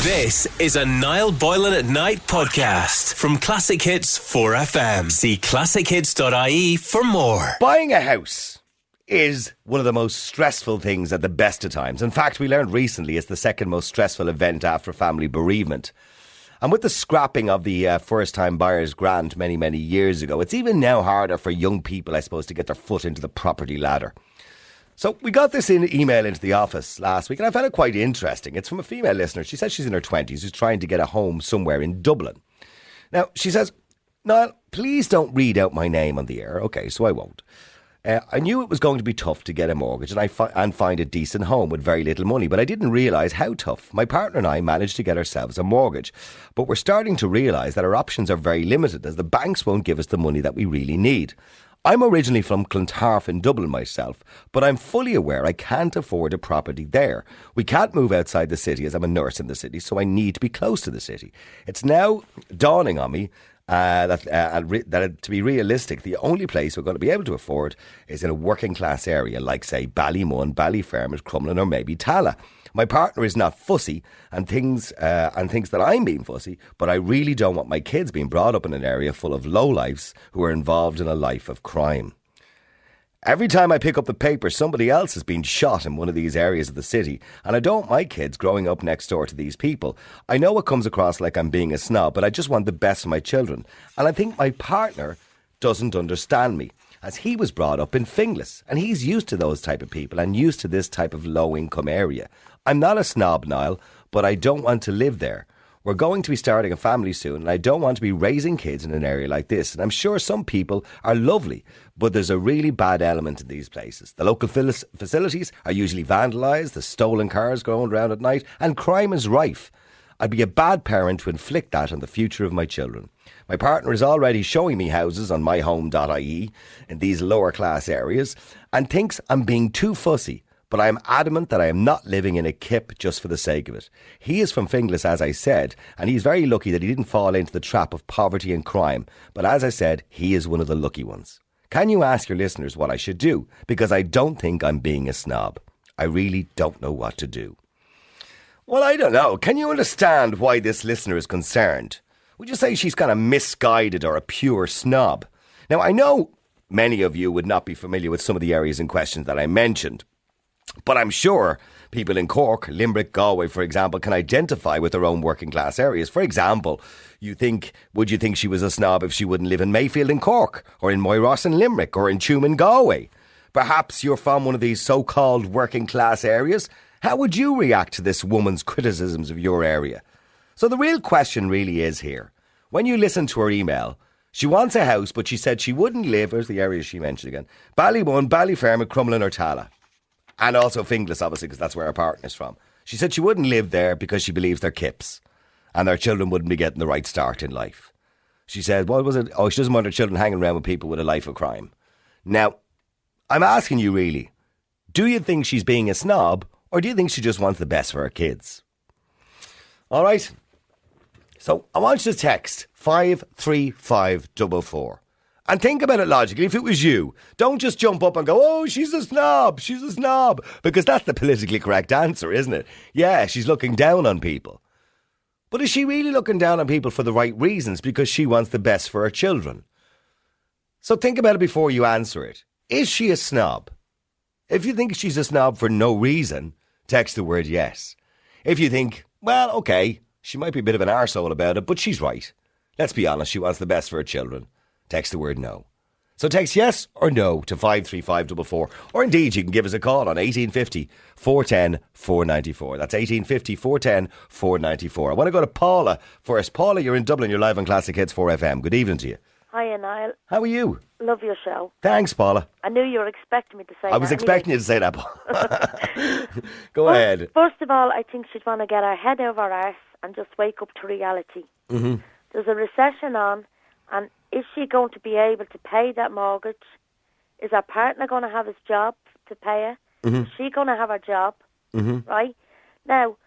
This is a Niall Boylan at Night podcast from Classic Hits 4FM. See classichits.ie for more. Buying a house is one of the most stressful things at the best of times. In fact, we learned recently it's the second most stressful event after family bereavement. And with the scrapping of the first-time buyer's grant many, many years ago, it's even now harder for young people, I suppose, to get their foot into the property ladder. So we got this email into the office last week and I found it quite interesting. It's from a female listener. She says she's in her 20s who's trying to get a home somewhere in Dublin. Now, she says, Niall, please don't read out my name on the air. OK, so I won't. I knew it was going to be tough to get a mortgage and find a decent home with very little money, but I didn't realise how tough. My partner and I managed to get ourselves a mortgage, but we're starting to realise that our options are very limited as the banks won't give us the money that we really need. I'm originally from Clontarf in Dublin myself, but I'm fully aware I can't afford a property there. We can't move outside the city as I'm a nurse in the city, so I need to be close to the city. It's now dawning on me that to be realistic, the only place we're going to be able to afford is in a working class area like, say, Ballymun, Ballyfermot, Crumlin or maybe Tala. My partner is not fussy and thinks that I'm being fussy, but I really don't want my kids being brought up in an area full of lowlifes who are involved in a life of crime. Every time I pick up the paper, somebody else has been shot in one of these areas of the city, and I don't want my kids growing up next door to these people. I know it comes across like I'm being a snob, but I just want the best for my children. And I think my partner doesn't understand me, as he was brought up in Finglas, and he's used to those type of people and used to this type of low-income area. I'm not a snob, Niall, but I don't want to live there. We're going to be starting a family soon and I don't want to be raising kids in an area like this. And I'm sure some people are lovely, but there's a really bad element in these places. The local facilities are usually vandalised, there's stolen cars going around at night, and crime is rife. I'd be a bad parent to inflict that on the future of my children. My partner is already showing me houses on myhome.ie in these lower class areas and thinks I'm being too fussy. But I am adamant that I am not living in a kip just for the sake of it. He is from Finglas, as I said, and he's very lucky that he didn't fall into the trap of poverty and crime. But as I said, he is one of the lucky ones. Can you ask your listeners what I should do? Because I don't think I'm being a snob. I really don't know what to do. Well, I don't know. Can you understand why this listener is concerned? Would you say she's kind of misguided or a pure snob? Now, I know many of you would not be familiar with some of the areas in question that I mentioned. But I'm sure people in Cork, Limerick, Galway, for example, can identify with their own working class areas. For example, would you think she was a snob if she wouldn't live in Mayfield in Cork, or in Moyross in Limerick, or in Tuam in Galway? Perhaps you're from one of these so-called working class areas. How would you react to this woman's criticisms of your area? So the real question really is here. When you listen to her email, she wants a house, but she said she wouldn't live, where's the areas she mentioned again? Ballymun, Ballyfermot, Crumlin or Tala. And also Finglas, obviously, because that's where her partner's from. She said she wouldn't live there because she believes they're kips and their children wouldn't be getting the right start in life. She said, what was it? Oh, she doesn't want her children hanging around with people with a life of crime. Now, I'm asking you really, do you think she's being a snob or do you think she just wants the best for her kids? All right. So I want you to text 53544. And think about it logically. If it was you, don't just jump up and go, oh, she's a snob, because that's the politically correct answer, isn't it? Yeah, she's looking down on people. But is she really looking down on people for the right reasons because she wants the best for her children? So think about it before you answer it. Is she a snob? If you think she's a snob for no reason, text the word yes. If you think, well, okay, she might be a bit of an arsehole about it, but she's right. Let's be honest, she wants the best for her children. Text the word no. So text yes or no to 53544. Or indeed, you can give us a call on 1850 410 494. That's 1850 410 494. I want to go to Paula first. Paula, you're in Dublin. You're live on Classic Hits 4FM. Good evening to you. Hiya, Niall. How are you? Love your show. Thanks, Paula. I knew you were expecting me to say that. I was expecting you to say that, Paula. Go ahead. First of all, I think she'd want to get her head over her arse and just wake up to reality. Mm-hmm. There's a recession on, and is she going to be able to pay that mortgage? Is her partner going to have his job to pay her? Mm-hmm. Is she going to have her job? Mm-hmm. Right? Now,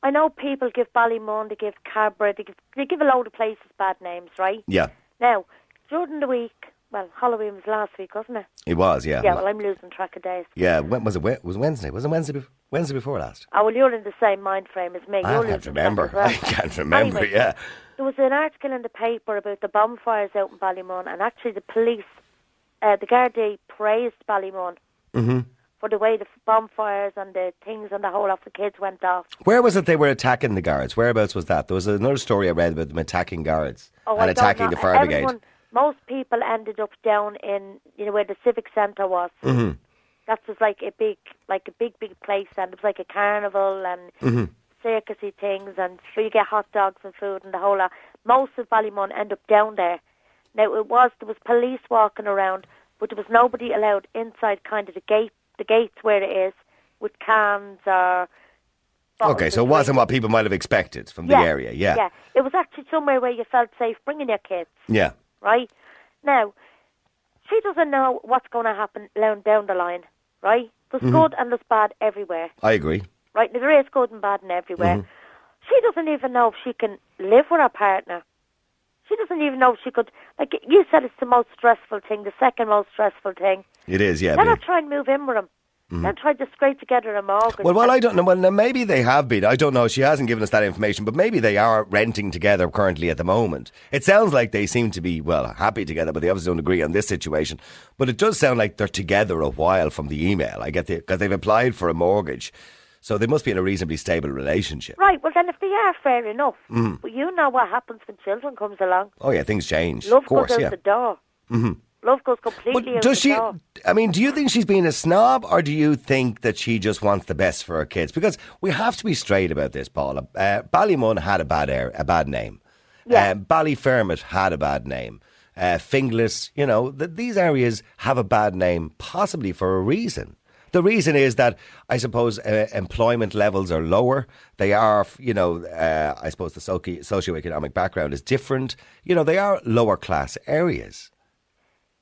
I know people give Ballymun, they give Carberry, they give a load of places bad names, right? Yeah. Now, during the week, Well, Halloween was last week, wasn't it? It was, yeah. Yeah, well, I'm losing track of days. Yeah, when was it? Was it Wednesday? Was it Wednesday before last? Oh, well, you're in the same mind frame as me. I can't remember. I can't remember, anyway, yeah. There was an article in the paper about the bonfires out in Ballymun, and actually the police, the Gardaí praised Ballymun for the way the bonfires and the things and the whole of the kids went off. Where was it they were attacking the guards? Whereabouts was that? There was another story I read about them attacking guards and attacking the fire brigade. Most people ended up down in, where the civic centre was. Mm-hmm. That was like a big place, and it was like a carnival and circusy things, and so you get hot dogs and food and the whole lot. Most of Ballymun end up down there. Now there was police walking around, but there was nobody allowed inside kind of the gates where it is, with cans or... Okay, so it wasn't what people might have expected from the area, yeah. Yeah, it was actually somewhere where you felt safe bringing your kids. Yeah. Right? Now, she doesn't know what's going to happen down the line, right? There's good and there's bad everywhere. I agree. Right? Now, there is good and bad everywhere. She doesn't even know if she can live with her partner. She doesn't even know if she could... Like, you said it's the most stressful thing, the second most stressful thing. It is, yeah. Let her try and move in with him. Then try to scrape together a mortgage. Well, I don't know. Well, now maybe they have been. I don't know. She hasn't given us that information, but maybe they are renting together currently at the moment. It sounds like they seem to be, happy together, but they obviously don't agree on this situation. But it does sound like they're together a while from the email. I get because they've applied for a mortgage. So they must be in a reasonably stable relationship. Right, well then if they are, fair enough. But you know what happens when children comes along. Oh yeah, things change. Love of course, goes out the door. Love goes completely out the door. I mean, do you think she's being a snob, or do you think that she just wants the best for her kids? Because we have to be straight about this, Paula. Ballymun had a bad name. Yeah. Ballyfermot had a bad name. Finglas, these areas have a bad name, possibly for a reason. The reason is that, I suppose, employment levels are lower. They are, I suppose the socioeconomic background is different. They are lower class areas.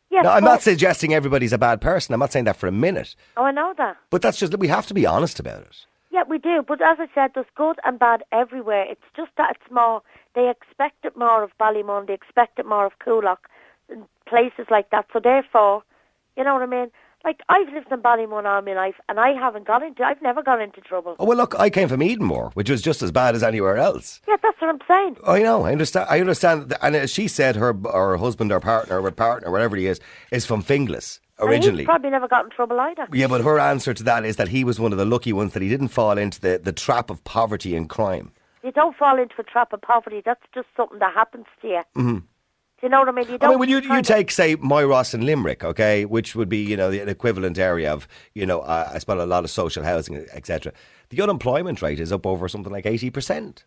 Yes, now, I'm not suggesting everybody's a bad person. I'm not saying that for a minute. Oh, I know that. But that's just, we have to be honest about it. Yeah, we do. But as I said, there's good and bad everywhere. It's just that it's more, they expect it more of Ballymun, they expect it more of Coolock, and places like that. So therefore, you know what I mean? Like, I've lived in Ballymun all my life, and I've never got into trouble. Oh, well, look, I came from Edenmore, which was just as bad as anywhere else. Yeah, that's what I'm saying. I know, I understand. And as she said, her husband or partner, whatever he is from Finglas originally. He's probably never got in trouble either. Yeah, but her answer to that is that he was one of the lucky ones that he didn't fall into the trap of poverty and crime. You don't fall into a trap of poverty. That's just something that happens to you. Mm-hmm. Do you know what I mean? When you take, say, Moyross and Limerick, okay, which would be, the equivalent area of, I suppose a lot of social housing, etc. The unemployment rate is up over something like 80%.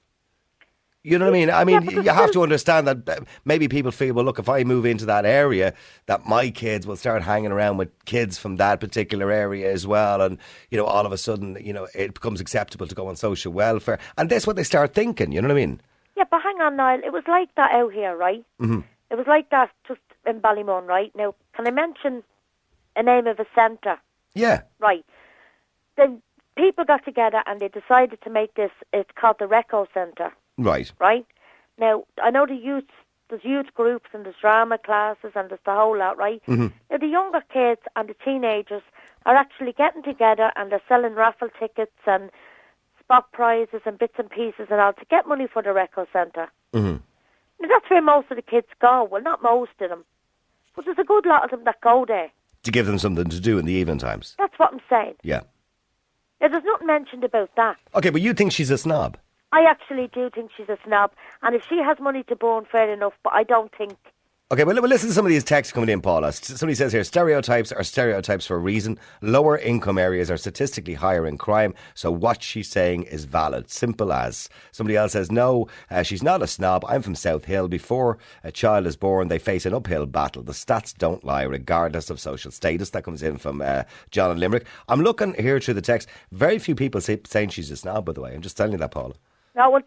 You know what I mean? I mean, you have to understand that maybe people feel, well, look, if I move into that area, that my kids will start hanging around with kids from that particular area as well. And, all of a sudden, it becomes acceptable to go on social welfare. And that's what they start thinking, you know what I mean? Yeah, but hang on, Niall. It was like that out here, right? Mm-hmm. It was like that just in Ballymun, right? Now, can I mention a name of a centre? Yeah. Right. The people got together and they decided to make this, it's called the Reco Centre. Right. Right? Now, I know there's youth groups and there's drama classes and there's the whole lot, right? Mm-hmm. Now, the younger kids and the teenagers are actually getting together and they're selling raffle tickets and spot prizes and bits and pieces and all to get money for the Reco Centre. Mm-hmm. Now, that's where most of the kids go. Well, not most of them. But there's a good lot of them that go there. To give them something to do in the evening times. That's what I'm saying. Yeah. Now, there's nothing mentioned about that. Okay, but you think she's a snob? I actually do think she's a snob. And if she has money to burn, fair enough. But I don't think... Okay, well, listen to some of these texts coming in, Paula. Somebody says here, stereotypes are stereotypes for a reason. Lower income areas are statistically higher in crime, so what she's saying is valid. Simple as. Somebody else says, no, she's not a snob. I'm from South Hill. Before a child is born, they face an uphill battle. The stats don't lie, regardless of social status. That comes in from John and Limerick. I'm looking here through the text. Very few people saying she's a snob, by the way. I'm just telling you that, Paula. No, well,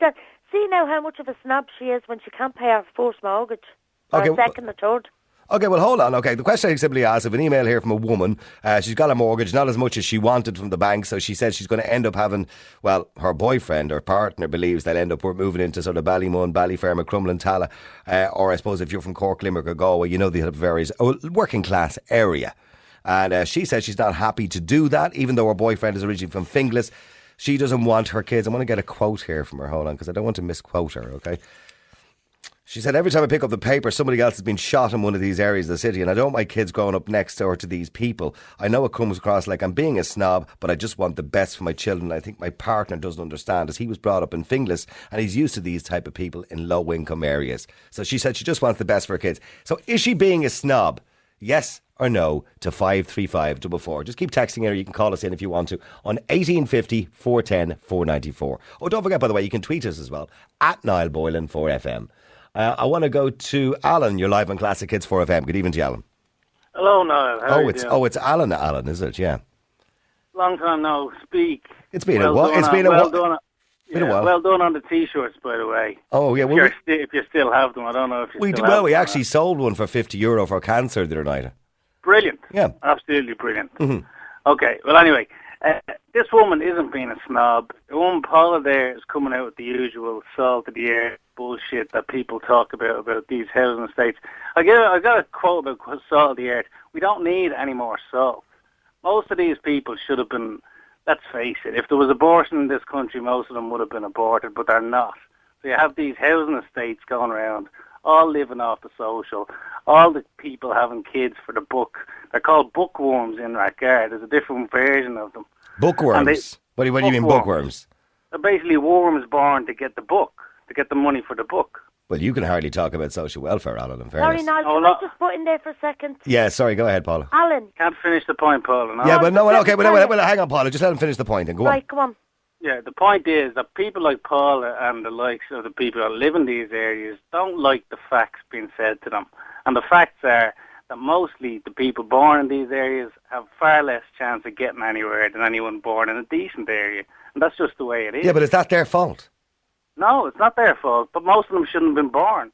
see now how much of a snob she is when she can't pay her first mortgage. Or Okay, a second or third. Okay, well, hold on. Okay, the question I simply asked, of an email here from a woman. She's got a mortgage, not as much as she wanted from the bank, so she said she's going to end up having, well, her boyfriend or partner believes they'll end up moving into sort of Ballymun, Ballyfermot, Crumlin, Tala, or I suppose if you're from Cork, Limerick or Galway, you know they have various working class area. And she says she's not happy to do that, even though her boyfriend is originally from Finglas. She doesn't want her kids. I want to get a quote here from her. Hold on, because I don't want to misquote her, okay? She said, every time I pick up the paper, somebody else has been shot in one of these areas of the city, and I don't want my kids growing up next door to these people. I know it comes across like I'm being a snob, but I just want the best for my children. I think my partner doesn't understand, as he was brought up in Finglas, and he's used to these type of people in low-income areas. So she said she just wants the best for her kids. So is she being a snob? Yes or no to 53544. Just keep texting her. You can call us in if you want to on 1850 410 494. Oh, don't forget, by the way, you can tweet us as well at Niall Boylan 4FM. I want to go to Alan. You're live on Classic Hits 4FM. Good evening to you, Alan. Hello, Niall. How are you doing? It's Alan. Alan, is it? Yeah. Long time no speak. It's been a while. It's been a while. Well done on the T-shirts, by the way. Oh yeah. Well, if you still have them, I don't know if you still have them. Well, we actually sold one for €50 for cancer the other night. Brilliant. Yeah. Absolutely brilliant. Mm-hmm. Okay. Well, anyway, this woman isn't being a snob. The woman Paula there is coming out with the usual salt of the air bullshit that people talk about these housing estates. I got a quote about salt of the earth. We don't need any more salt. Most of these people should have been, let's face it, if there was abortion in this country, most of them would have been aborted, but they're not. So you have these housing estates going around, all living off the social, all the people having kids for the book. They're called bookworms in Rathgar. There's a different version of them. Bookworms? What do you mean bookworms? They're basically worms born to get the book, to get the money for the book. Well, you can hardly talk about social welfare, Alan, in fairness. Sorry, Niall, can I just put in there for a second? Yeah, sorry, go ahead, Paula. Alan. Can't finish the point, Paula. No? Yeah, but no, okay, but hang on, Paula, just let him finish the point and go on. Right, come on. Yeah, the point is that people like Paula and the likes of the people that live in these areas don't like the facts being said to them. And the facts are that mostly the people born in these areas have far less chance of getting anywhere than anyone born in a decent area. And that's just the way it is. Yeah, but is that their fault? No, it's not their fault, but most of them shouldn't have been born.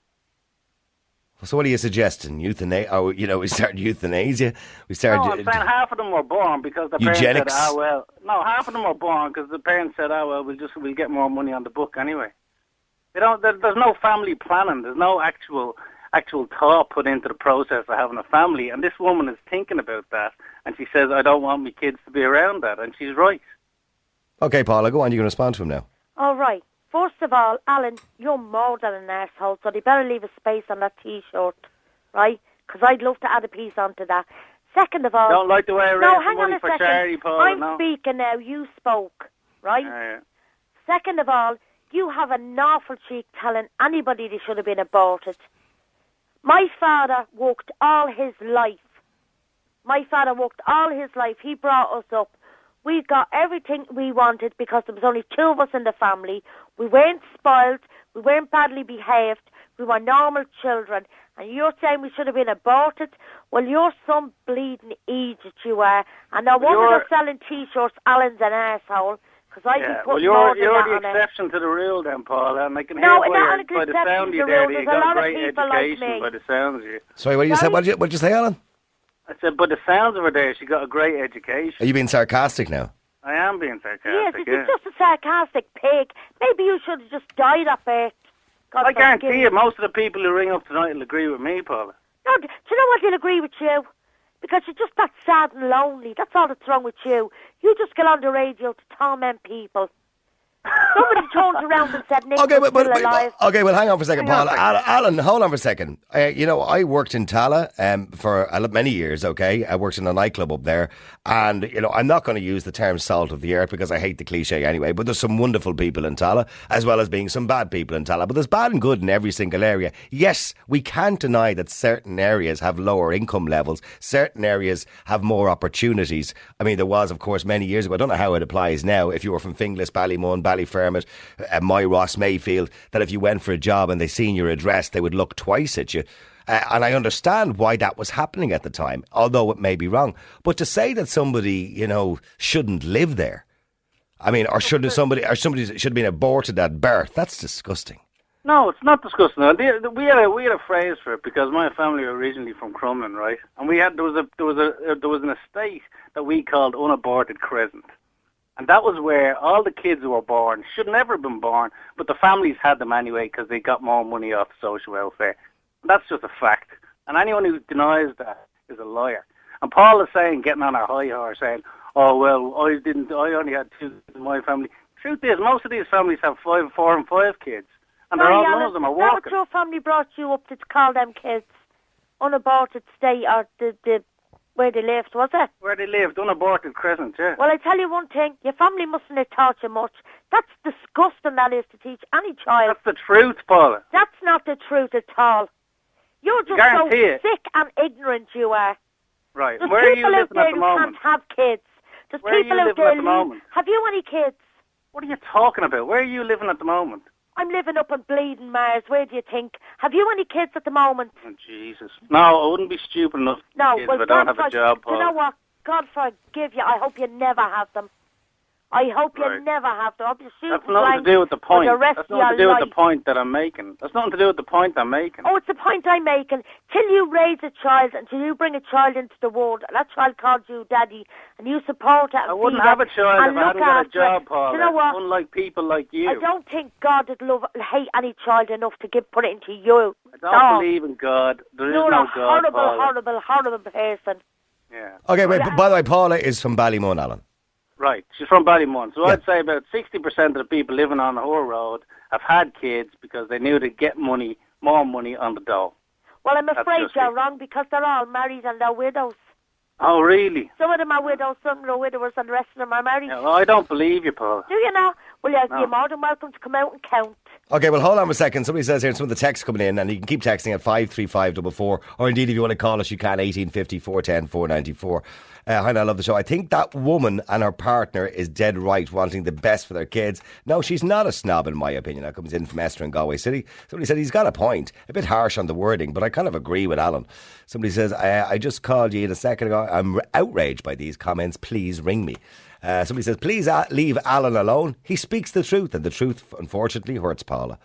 So what are you suggesting? Euthanasia? Oh, we start euthanasia? I'm saying half of them were born because the eugenics? parents said, no, half of them were born because the parents said, we'll get more money on the book anyway. There's no family planning. There's no actual thought put into the process of having a family. And this woman is thinking about that. And she says, I don't want my kids to be around that. And she's right. Okay, Paula, go on. You can respond to him now. All right. First of all, Alan, you're more than an arsehole, so they better leave a space on that T-shirt, right? Because I'd love to add a piece onto that. Second of all... Don't like the way I raise the money for charity, Paula. I'm speaking now. You spoke, right? Yeah. Second of all, you have an awful cheek telling anybody they should have been aborted. My father worked all his life. He brought us up. We got everything we wanted because there was only two of us in the family. We weren't spoiled. We weren't badly behaved. We were normal children. And you're saying we should have been aborted? Well, you're some bleeding idiot, you are. And no wonder you're selling T-shirts, Alan's an arsehole. Because I can put more than that on it. You're the exception to the rule then, Paul. And I can hear by the sound of you there that you got great education by the sounds of you. Sorry, what did you say? What did you say, Alan? I said, by the sounds of her there, she got a great education. Are you being sarcastic now? I am being sarcastic, yes, it's just a sarcastic pig. Maybe you should have just died up there. I guarantee you, most of the people who ring up tonight will agree with me, Paula. No, do you know what? They'll agree with you. Because you're just that sad and lonely. That's all that's wrong with you. You just get on the radio to torment people. Somebody turned around and said Nick was still alive. Okay, well, hang on for a second, Paul. Alan, hold on for a second. I worked in Tala for many years, okay? I worked in a nightclub up there. And, I'm not going to use the term salt of the earth because I hate the cliche anyway. But there's some wonderful people in Tala, as well as being some bad people in Tala. But there's bad and good in every single area. Yes, we can't deny that certain areas have lower income levels. Certain areas have more opportunities. I mean, there was, of course, many years ago. I don't know how it applies now. If you were from Finglas, Ballymun, Ballyfermot, Ross Mayfield, that if you went for a job and they seen your address, they would look twice at you. And I understand why that was happening at the time, although it may be wrong. But to say that somebody, shouldn't live there, I mean, or somebody should have been aborted at birth, that's disgusting. No, it's not disgusting. We had a phrase for it because my family were originally from Crumlin, right? And there was an estate that we called unaborted crescent, and that was where all the kids who were born should never have been born, but the families had them anyway because they got more money off social welfare. And that's just a fact. And anyone who denies that is a liar. And Paul is saying, getting on our high horse, saying, "Oh well, I only had 2 kids in my family." Truth is, most of these families have 5, 4, and 5 kids. And none of them are working. What your family brought you up to call them kids unaborted state or the where they lived, was it? Where they lived, unaborted crescent, yeah. Well, I tell you one thing, your family mustn't have taught you much. That's disgusting, that is, to teach any child. That's the truth, Paula. That's not the truth at all. You're just so sick and ignorant, you are. Right. There's Where are you people out living there at the who moment? can't have kids. There's Where are people you out living there at the moment? Have you any kids? What are you talking about? Where are you living at the moment? I'm living up in Bleeding Mars. Where do you think? Have you any kids at the moment? Oh, Jesus. No, I wouldn't be stupid enough to have kids if I don't have a job, Paul. You know what? God forgive you. I hope you never have them. I hope you never have them. That's nothing to do with the point. That's nothing to do with the point that I'm making. That's nothing to do with the point I'm making. Oh, it's the point I'm making. Till you raise a child and till you bring a child into the world, and that child calls you daddy, and you support it and I wouldn't have a child if I hadn't got a job, Paul. You know what? Unlike people like you. I don't think God would hate any child enough to put it into you. I don't believe in God. There is no God, You're a horrible person. Yeah. Okay, wait, by the way, Paula is from Ballymun, Alan. Right, she's from Ballymun. So I'd say about 60% of the people living on her road have had kids because they knew they'd get more money on the dole. Well, I'm afraid you're wrong because they're all married and they're widows. Oh, really? Some of them are widows, some are widowers, and the rest of them are married. Yeah, well, I don't believe you, Paul. Do you know? Well, you're more than welcome to come out and count. Okay, well, hold on a second. Somebody says here, some of the texts coming in, and you can keep texting at 53544, or indeed, if you want to call us, you can, 1850 410 494. Hi, I love the show. I think that woman and her partner is dead right, wanting the best for their kids. No, she's not a snob, in my opinion. That comes in from Esther in Galway City. Somebody said he's got a point. A bit harsh on the wording, but I kind of agree with Alan. Somebody says, I just called you in a second ago. I'm outraged by these comments. Please ring me. Somebody says, please leave Alan alone. He speaks the truth, and the truth, unfortunately, hurts Paula.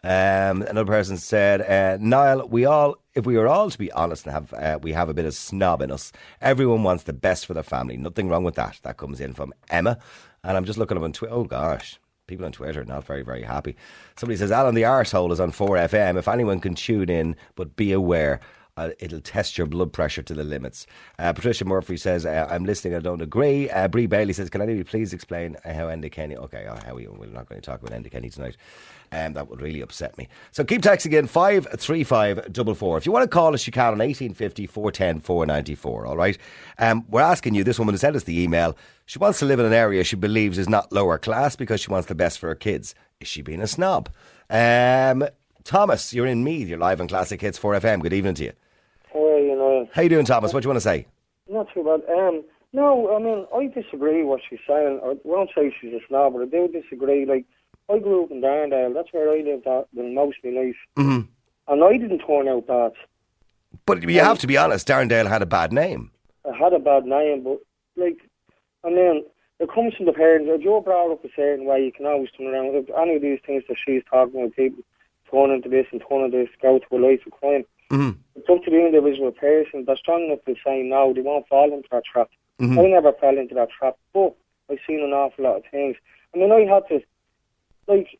Another person said, Niall, if we were all to be honest and we have a bit of snob in us, everyone wants the best for their family. Nothing wrong with that. That comes in from Emma. And I'm just looking up on Twitter. Oh, gosh. People on Twitter are not very, very happy. Somebody says, Alan, the arsehole is on 4FM. If anyone can tune in, but be aware, it'll test your blood pressure to the limits. Patricia Murphy says, I'm listening, I don't agree. Brie Bailey says, can anybody please explain how Enda Kenny... Okay, we're not going to talk about Enda Kenny tonight. That would really upset me. So keep texting in 53544. If you want to call us, you can on 1850 410 494, all right? We're asking you, this woman who sent us the email, she wants to live in an area she believes is not lower class because she wants the best for her kids. Is she being a snob? Thomas, you're in Meath. You're live on Classic Hits 4FM. Good evening to you. How are you, Niall? How you doing, Thomas? What do you want to say? Not too bad. No, I mean, I disagree with what she's saying. I won't say she's a snob, but I do disagree. Like, I grew up in Darndale. That's where I lived most of my life. Mm-hmm. And I didn't turn out bad. But you have to be honest, Darndale had a bad name. It had a bad name, but, like, I mean, it comes from the parents. If you're brought up a certain way, you can always turn around. If any of these things that she's talking about, people turn into this and turn into this, go to a life of crime. Mm-hmm. It's up to the individual person. They're strong enough to say no, they won't fall into that trap. Mm-hmm. I never fell into that trap, but I've seen an awful lot of things. I mean, I had to, like,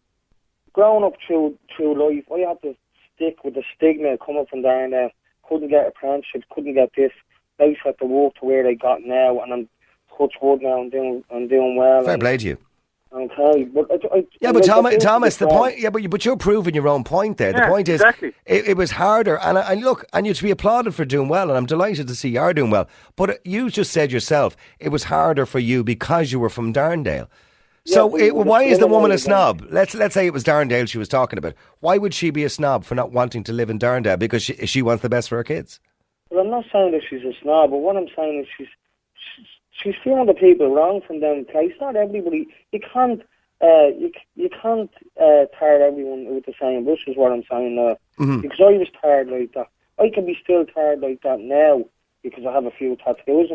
growing up through life, I had to stick with the stigma coming from down there. Couldn't get apprenticeships, couldn't get this. Life had to work to where they got now, and I'm touch wood now and doing well. Fair play to you. Okay, but Thomas, the point. Yeah, but you're proving your own point there. The point is, exactly. It was harder, and look, and you should be applauded for doing well, and I'm delighted to see you're doing well. But you just said yourself, it was harder for you because you were from Darndale. So why is the woman a snob? Let's say it was Darndale she was talking about. Why would she be a snob for not wanting to live in Darndale? Because she wants the best for her kids. Well, I'm not saying that she's a snob, but what I'm saying is she's feeling the people wrong from them place. Not everybody. You can't tar everyone with the same brush is what I'm saying. Mm-hmm. Because I was tarred like that. I can be still tarred like that now because I have a few tattoos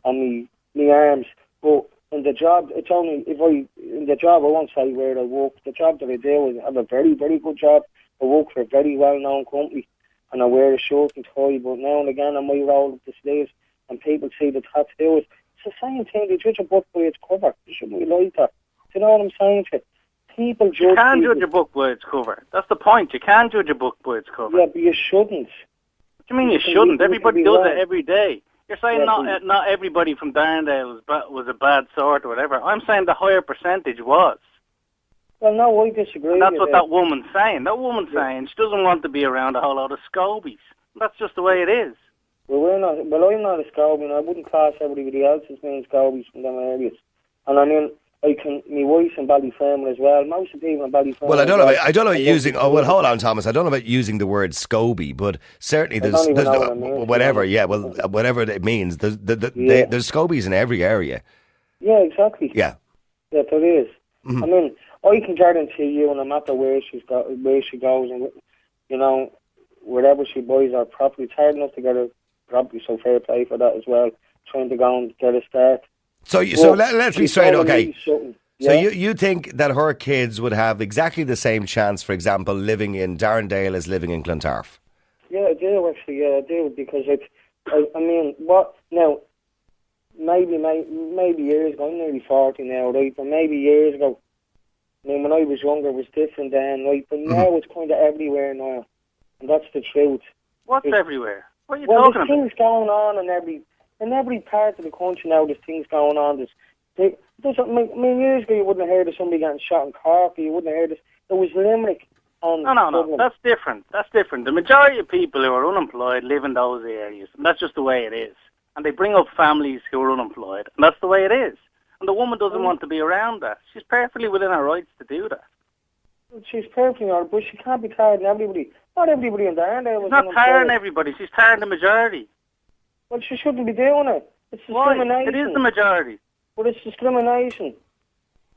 on me arms. But in the job, it's only in the job, I won't say where I work, the job that I do, I have a very, very good job. I work for a very well-known company, and I wear a shirt and tie, but now and again I might roll up the sleeves, and people see the tattoos. It's the same thing, they judge a book by its cover. You shouldn't be like that. Do you know what I'm saying to you? People judge. You can judge a book by its cover. That's the point. You can judge a book by its cover. Yeah, but you shouldn't. What do you mean you shouldn't? Everybody does it every day. You're saying not everybody from Darndale was a bad sort or whatever. I'm saying the higher percentage was. Well, no, I disagree. And that's what that woman's saying. That woman's saying she doesn't want to be around a whole lot of scobies. That's just the way it is. Well, I'm not a scobie, and I wouldn't class everybody else as being scobies from them areas. And I mean, my wife's in Ballyfermot as well. Most of the people in Ballyfermot. Well, I don't know about using. Oh, well, hold on, Thomas. I don't know about using the word SCOBY, but certainly there's whatever. Yeah, well, whatever it means. There's SCOBYs in every area. Yeah, exactly. Yeah, there is. Mm-hmm. I mean, I can guarantee you, no matter where she goes, and you know, wherever she buys her property, it's hard enough to get her property. So fair play for that as well. Trying to go and get a start. So let's be straight, okay. Yeah. So you think that her kids would have exactly the same chance, for example, living in Darndale as living in Clontarf? Yeah, I do actually. Yeah, I do, because I mean, what now? Maybe years ago. I'm nearly 40 now, right? But maybe years ago. I mean, when I was younger, it was different then, right? But now it's kind of everywhere now, and that's the truth. What's everywhere? What are you talking about? There's things going on in every part of the country now. There's things going on. Years ago you wouldn't have heard of somebody getting shot in Cork. You wouldn't have heard of. There was Limerick. No. That's different. The majority of people who are unemployed live in those areas, and that's just the way it is. And they bring up families who are unemployed, and that's the way it is. And the woman doesn't want to be around that. She's perfectly within her rights to do that. She's perfectly alright, but she can't be tiring everybody. Not everybody in there. She's not tiring everybody. She's tiring the majority. Well, she shouldn't be doing it. It's discrimination. Why? It is the majority. But it's discrimination.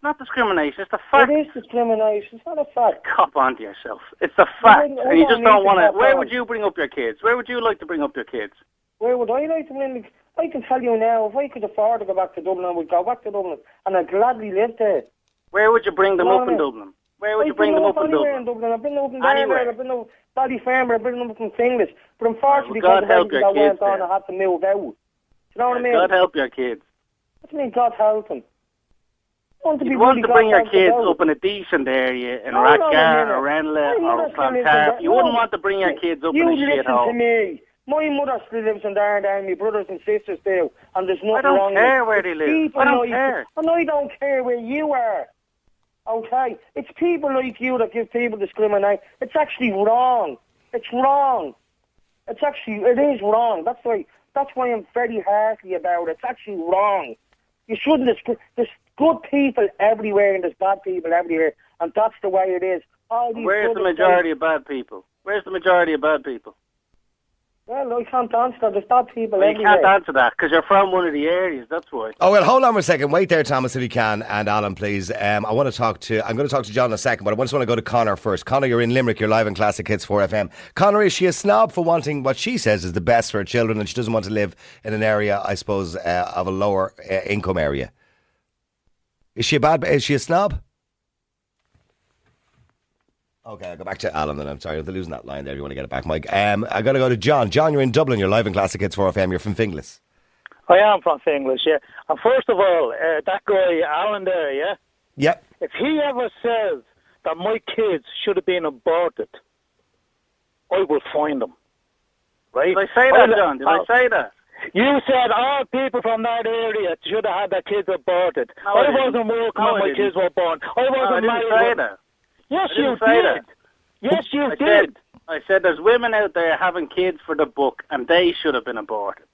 Not discrimination. It's the fact. It is discrimination. It's not a fact. Cop onto yourself. It's the fact. And you just don't want to. Where would you bring up your kids? Where would you like to bring up your kids? Where would I like to bring? I can tell you now, if I could afford to go back to Dublin, I would go back to Dublin, and I'd gladly live there. Where would you bring them up in Dublin? Where would you bring them up in Dublin? I've been up in Darndale, I've been up Ballyfermot, I've been up in Finglas. But unfortunately, because of everything that went on, I had to move out. You know what I mean? God help your kids. What do you mean, God help them? You want to bring your kids up in a decent area in Rathgar or Ranelagh or Clontarf. You wouldn't want to bring your kids up in a shithole. You listen to me. My mother still lives in Darndale, my brothers and sisters do, and there's nothing wrong with it. I don't care where they live. I don't care. And I don't care where you are. Okay? It's people like you that give people discrimination. It's actually wrong. It's wrong. It is wrong. That's why I'm very hearty about it. It's actually wrong. You shouldn't there's good people everywhere and there's bad people everywhere, and that's the way it is. Where's the majority of bad people? Where's the majority of bad people? Well, I can't answer that. There's bad people everywhere. You can't answer that because you're from one of the areas, that's why. Oh, well, hold on for a second. Wait there, Thomas, if you can, and Alan, please. I'm going to talk to John in a second, but I just want to go to Connor first. Connor, you're in Limerick. You're live on Classic Hits 4FM. Connor, is she a snob for wanting what she says is the best for her children, and she doesn't want to live in an area, I suppose, of a lower income area? Is she a snob? Okay, I'll go back to Alan then. I'm sorry, they're losing that line there if you want to get it back, Mike. I got to go to John. John, you're in Dublin. You're live in Classic Hits 4FM. You're from Finglas. I am from Finglas, yeah. And first of all, that guy, Alan there, yeah? Yep. If he ever says that my kids should have been aborted, I will find them. Right? Did I say that, John? Did I say that? You said all people from that area should have had their kids aborted. I wasn't working when my kids were born. I wasn't married. That. Yes, you did. Yes, you did. I said there's women out there having kids for the book, and they should have been aborted.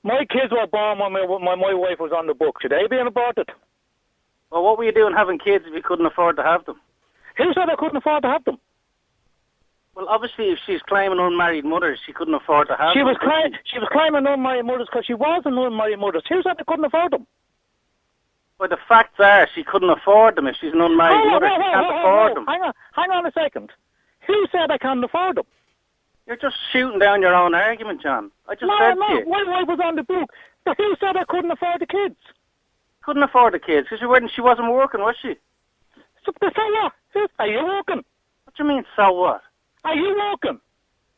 My kids were born when my wife was on the book. Should they be aborted? Well, what were you doing having kids if you couldn't afford to have them? Who said I couldn't afford to have them? Well, obviously, if she's claiming unmarried mothers, she couldn't afford to have them. She was claiming unmarried mothers because she was an unmarried mother. Who said I couldn't afford them? Well, the facts are she couldn't afford them if she's an unmarried mother. She can't afford them. Hang on a second. Who said I can't afford them? You're just shooting down your own argument, John. I just said to you. My wife was on the book. Who said I couldn't afford the kids? Couldn't afford the kids because she wasn't working, was she? So what? Are you working? What do you mean, so what? Are you working?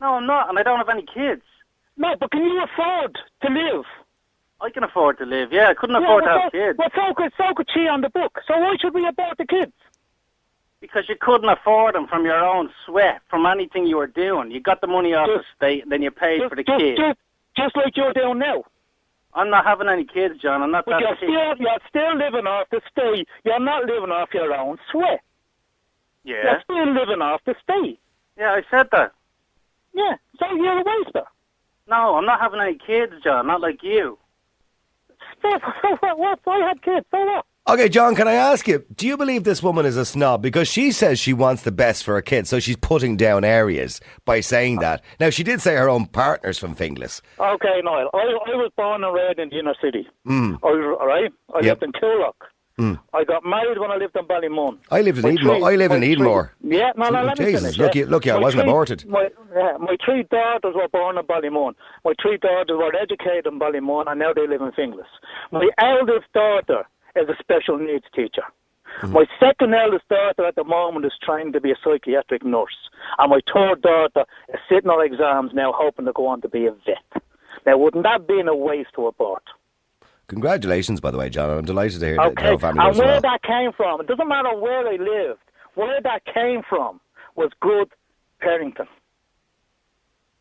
No, I'm not, and I don't have any kids. No, but can you afford to live? I can afford to live, yeah. I couldn't afford to have kids. Well, so could she on the book. So why should we abort the kids? Because you couldn't afford them from your own sweat, from anything you were doing. You got the money off the state, and then you paid for the kids. Just like you're doing now. I'm not having any kids, John. I'm not but that you're still living off the state. You're not living off your own sweat. Yeah. You're still living off the state. Yeah, I said that. Yeah, so you're a waster. No, I'm not having any kids, John. Not like you. So what? I had kids. So what? Okay, John, can I ask you, do you believe this woman is a snob? Because she says she wants the best for her kids, so she's putting down areas by saying that. Now, she did say her own partner's from Finglas. Okay, Niall, I was born and raised in the inner city. All right? I Yep. lived in Coolock. I got married when I lived in Ballymun. I lived in Edenmore. I live in Edenmore. Yeah, no, let me Jesus, finish. lucky I wasn't aborted. My 3 daughters were born in Ballymun. My 3 daughters were educated in Ballymun, and now they live in Finglas. My eldest daughter is a special needs teacher. My second eldest daughter at the moment is trying to be a psychiatric nurse. And my 3rd daughter is sitting on exams now hoping to go on to be a vet. Now, wouldn't that be a waste to abort? Congratulations, by the way, John. I'm delighted to hear Okay, that your family and goes where well. that came from, it doesn't matter where I lived. Where that came from was good parenting.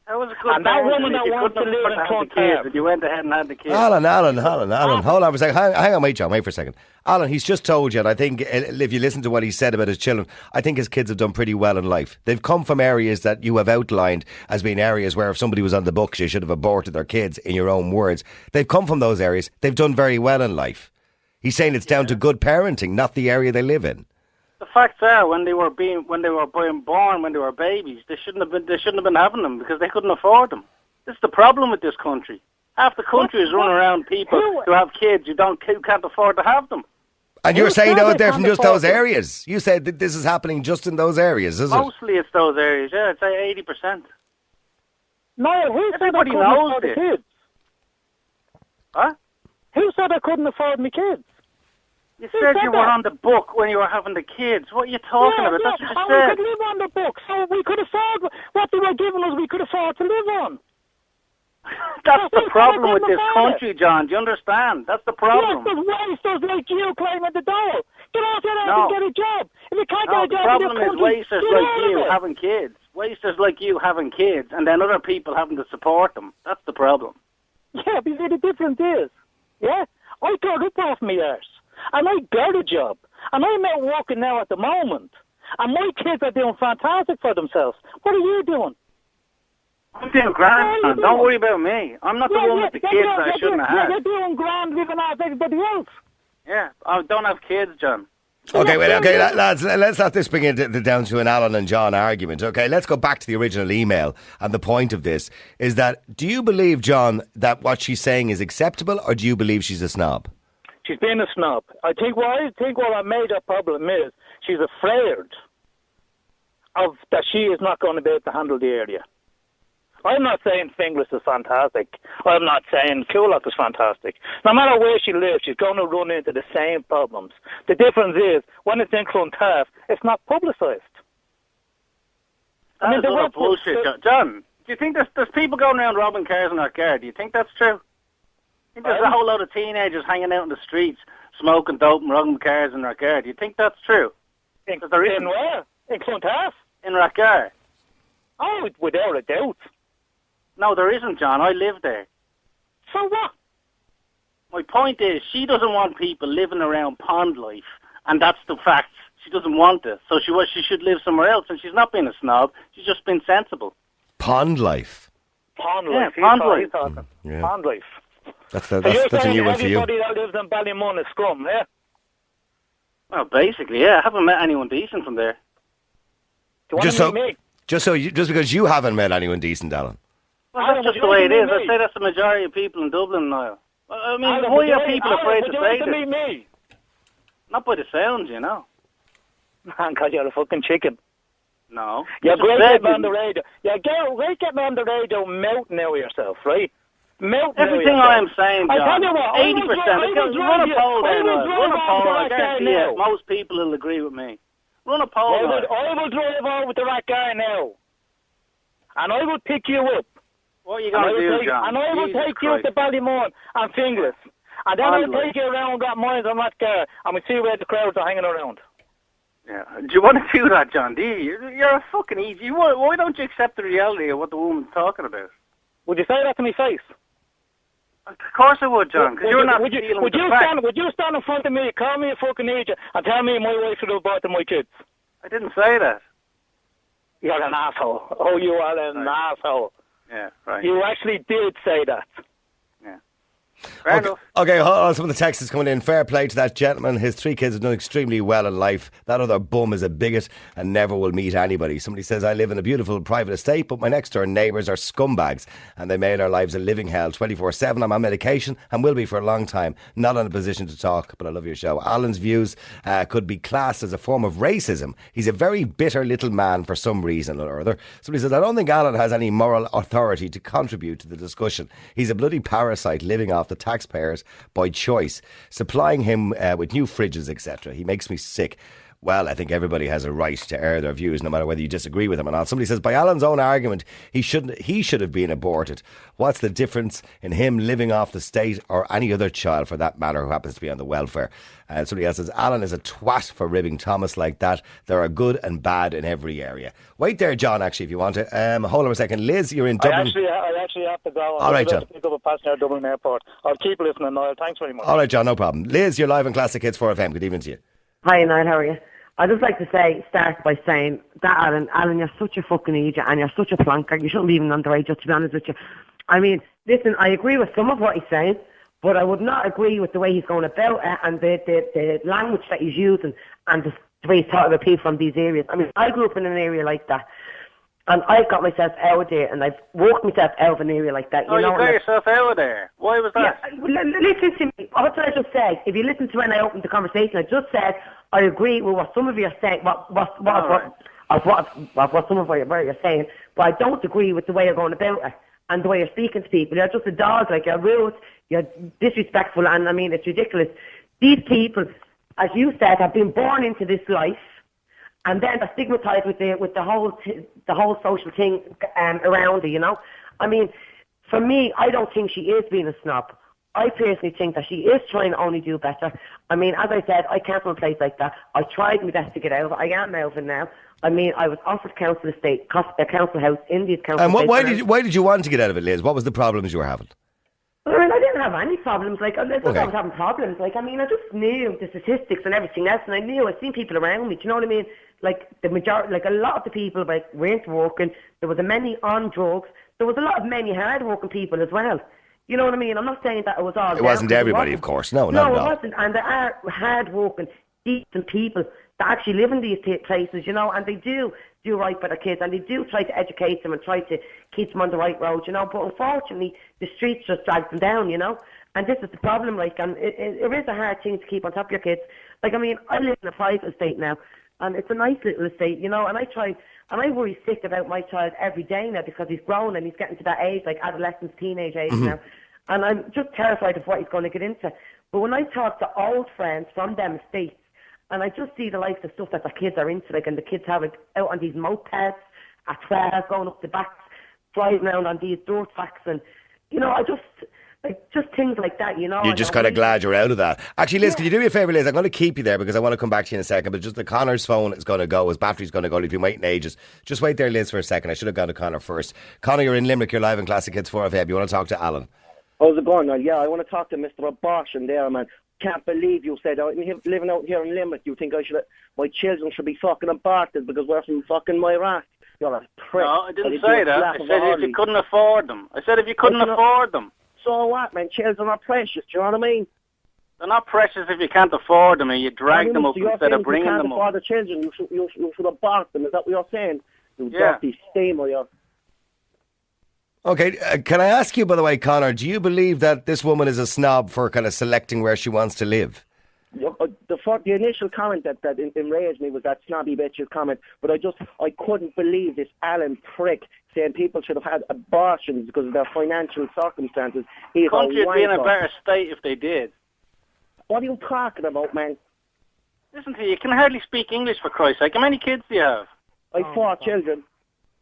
That was a good And that woman that wants to live in Clontarf. You went ahead and had the kids. Alan. Hold on for a second. Hang on, wait, John. Wait for a second. Alan, he's just told you, and I think if you listen to what he said about his children, I think his kids have done pretty well in life. They've come from areas that you have outlined as being areas where if somebody was on the books, you should have aborted their kids, in your own words. They've come from those areas. They've done very well in life. He's saying it's down to good parenting, not the area they live in. The facts are, when they were being born, when they were babies, they shouldn't have been having them because they couldn't afford them. This is the problem with this country. Half the country is running around people who have kids who can't afford to have them. And you're saying they're from just those areas. You said that this is happening just in those areas, is it? Mostly it's those areas, yeah. I'd say 80%. Niall, who said I Everybody couldn't knows afford the this. kids? Huh? Who said I couldn't afford my kids? You said you were on the book when you were having the kids. What are you talking about? That's what you and said. we could live on the book, so we could afford what they were giving us. We could afford to live on. That's the problem with this country, John. Do you understand? That's the problem. Yes, there's wasters like you climbing the door. Get out there and get a job. If you can't get a The job problem in this is country, wasters get like out of you it. having kids. Wasters like you having kids, and then other people having to support them. That's the problem. Yeah, but you see, the difference is, I got up off my arse, and I got a job, and I'm out working now at the moment, and my kids are doing fantastic for themselves. What are you doing? I'm doing grand, man. Don't worry about me. I'm not the one with the kids that I shouldn't have had. You're doing grand living off everybody else. Yeah, I don't have kids, John. Okay, lads, let's not this bring it down to an Alan and John argument, okay? Let's go back to the original email, and the point of this is that, do you believe, John, that what she's saying is acceptable, or do you believe she's a snob? She's being a snob. I think what our major problem is, she's afraid of that she is not going to be able to handle the area. I'm not saying Finglas is fantastic. I'm not saying Coolock is fantastic. No matter where she lives, she's going to run into the same problems. The difference is, when it's in Clontarf, it's not publicised. That is utter bullshit, John. Do you think there's people going around robbing cars in our car? Do you think that's true? I think there's a whole lot of teenagers hanging out in the streets, smoking dope and robbing cars in our car. Do you think that's true? In where? In Clontarf? In Rathgar. Oh, without a doubt. No, there isn't, John. I live there. So what? My point is, she doesn't want people living around pond life, and that's the fact. She doesn't want it, so she should live somewhere else, and she's not being a snob. She's just been sensible. Pond life. Pond life. Yeah, pond life. Pond life. That's a new one for you. Everybody that lives in Ballymun is scrum, yeah? Well, basically, yeah. I haven't met anyone decent from there. Do you want to meet me? Just because you haven't met anyone decent, Alan. Well, that's just the way it is. I'd say that's the majority of people in Dublin now. I mean, why are people afraid to say this? Meet me? Not by the sounds, you know. Man, because you're a fucking chicken. No. You're great getting on the radio. You're great getting on the radio mouthing out yourself, right? Everything I'm saying, John, I tell you what, 80%. Run a poll there, run a poll. I guarantee you, most people will agree with me. Run a poll. I will drive over with the right guy now, and I will pick you up. What are you going to do, John? And I will take you to Ballymun and Finglas. And then I'll take you around, got mines on that car, and we'll see where the crowds are hanging around. Yeah. Do you want to do that, John? Do you? You're a fucking easy. Why don't you accept the reality of what the woman's talking about? Would you say that to me face? Of course I would, John, because you're not dealing with the fact. Would you stand in front of me, call me a fucking idiot, and tell me my wife should have aborted my kids? I didn't say that. You're an asshole. Oh, you are an asshole. Yeah, right. You actually did say that. Yeah. Fair enough. Okay, hold on. Some of the text is coming in. Fair play to that gentleman. His 3 kids have done extremely well in life. That other bum is a bigot and never will meet anybody. Somebody says, I live in a beautiful private estate, but my next door neighbours are scumbags and they made our lives a living hell 24/7. I'm on medication and will be for a long time. Not in a position to talk, but I love your show. Alan's views could be classed as a form of racism. He's a very bitter little man for some reason or other. Somebody says, I don't think Alan has any moral authority to contribute to the discussion. He's a bloody parasite living off the taxpayers by choice, supplying him with new fridges, etc. He makes me sick. Well, I think everybody has a right to air their views, no matter whether you disagree with him or not. Somebody says, by Alan's own argument, he should have been aborted. What's the difference in him living off the state or any other child, for that matter, who happens to be on the welfare? And somebody else says, Alan is a twat for ribbing Thomas like that. There are good and bad in every area. Wait there, John, actually, if you want to. Hold on a second. Liz, you're in Dublin. I actually have to go. All right, John. Pick up a passenger at Dublin Airport. I'll keep listening, Niall. Thanks very much. All right, John, no problem. Liz, you're live on Classic Hits 4FM. Good evening to you. Hi, Niall, how are you? I'd just like to start by saying that, Alan, you're such a fucking idiot and you're such a plonker. You shouldn't be even on the radio, to be honest with you. I mean, listen, I agree with some of what he's saying, but I would not agree with the way he's going about it and the language that he's using and the way he's talking about people from these areas. I mean, I grew up in an area like that, and I've got myself out of there, and I've walked myself out of an area like that. You got yourself out of there? Why was that? Yeah, listen to me. What did I just say? If you listen to when I opened the conversation, I just said I agree with what some of you are saying, what some of what you're saying, but I don't agree with the way you're going about it and the way you're speaking to people. You're just a dog, like you're rude, you're disrespectful, and I mean, it's ridiculous. These people, as you said, have been born into this life, and then they're stigmatised with the whole social thing around it, you know. I mean, for me, I don't think she is being a snob. I personally think that she is trying to only do better. I mean, as I said, I can't from a place like that. I tried my best to get out of it. I am out of it now. I mean, I was offered council estate, a council house in these council estates. Why did you want to get out of it, Liz? What was the problems you were having? I mean, I didn't have any problems. Like, it's not that I was having problems. Like, I mean, I just knew the statistics and everything else, and I knew I'd seen people around me. Do you know what I mean? Like, the majority, like a lot of the people, like, weren't working. There was many on drugs. There was a lot of many hard-working people as well. You know what I mean? I'm not saying that it was all. It wasn't everybody, of course. No, it wasn't. And there are hard-working, decent people that actually live in these places, you know, and they do right by their kids, and they do try to educate them and try to keep them on the right road, you know. But unfortunately, the streets just drag them down, you know. And this is the problem, like, and it is a hard thing to keep on top of your kids. Like, I mean, I live in a private estate now, and it's a nice little estate, you know, and I worry sick about my child every day now because he's grown and he's getting to that age, like adolescence, teenage age now. And I'm just terrified of what he's going to get into. But when I talk to old friends from them estates, and I just see the likes of stuff that the kids are into, like, and the kids have it out on these mopeds at 12, going up the back, driving around on these dirt tracks, and, you know, just things like that, you know. You're just kind of glad you're out of that. Actually, Liz, can you do me a favour, Liz? I'm going to keep you there because I want to come back to you in a second, but just the Connor's phone is going to go, his battery's going to go, he's been waiting ages. Just wait there, Liz, for a second. I should have gone to Connor first. Connor, you're in Limerick, you're live in Classic Hits 4FM. You want to talk to Alan? How's it going, Niall? Yeah, I want to talk to Mr. Abortion there, man. Can't believe you said, living out here in Limerick, you think my children should be fucking aborted because we're from fucking Iraq. You're a prick. No, I didn't say that. I said if you couldn't afford them. Afford them. So what, man? Children are precious, do you know what I mean? They're not precious if you can't afford them and you drag them up instead of bringing them up. You can't afford the children, you should abort them. Is that what you're saying? You dirty steamer, you're... Okay, can I ask you, by the way, Connor, do you believe that this woman is a snob for kind of selecting where she wants to live? The initial comment that enraged me was that snobby bitch's comment, but I couldn't believe this Alan prick saying people should have had abortions because of their financial circumstances. The country would be in a better state if they did. What are you talking about, man? Listen to you can hardly speak English, for Christ's sake. How many kids do you have? I have 4 children.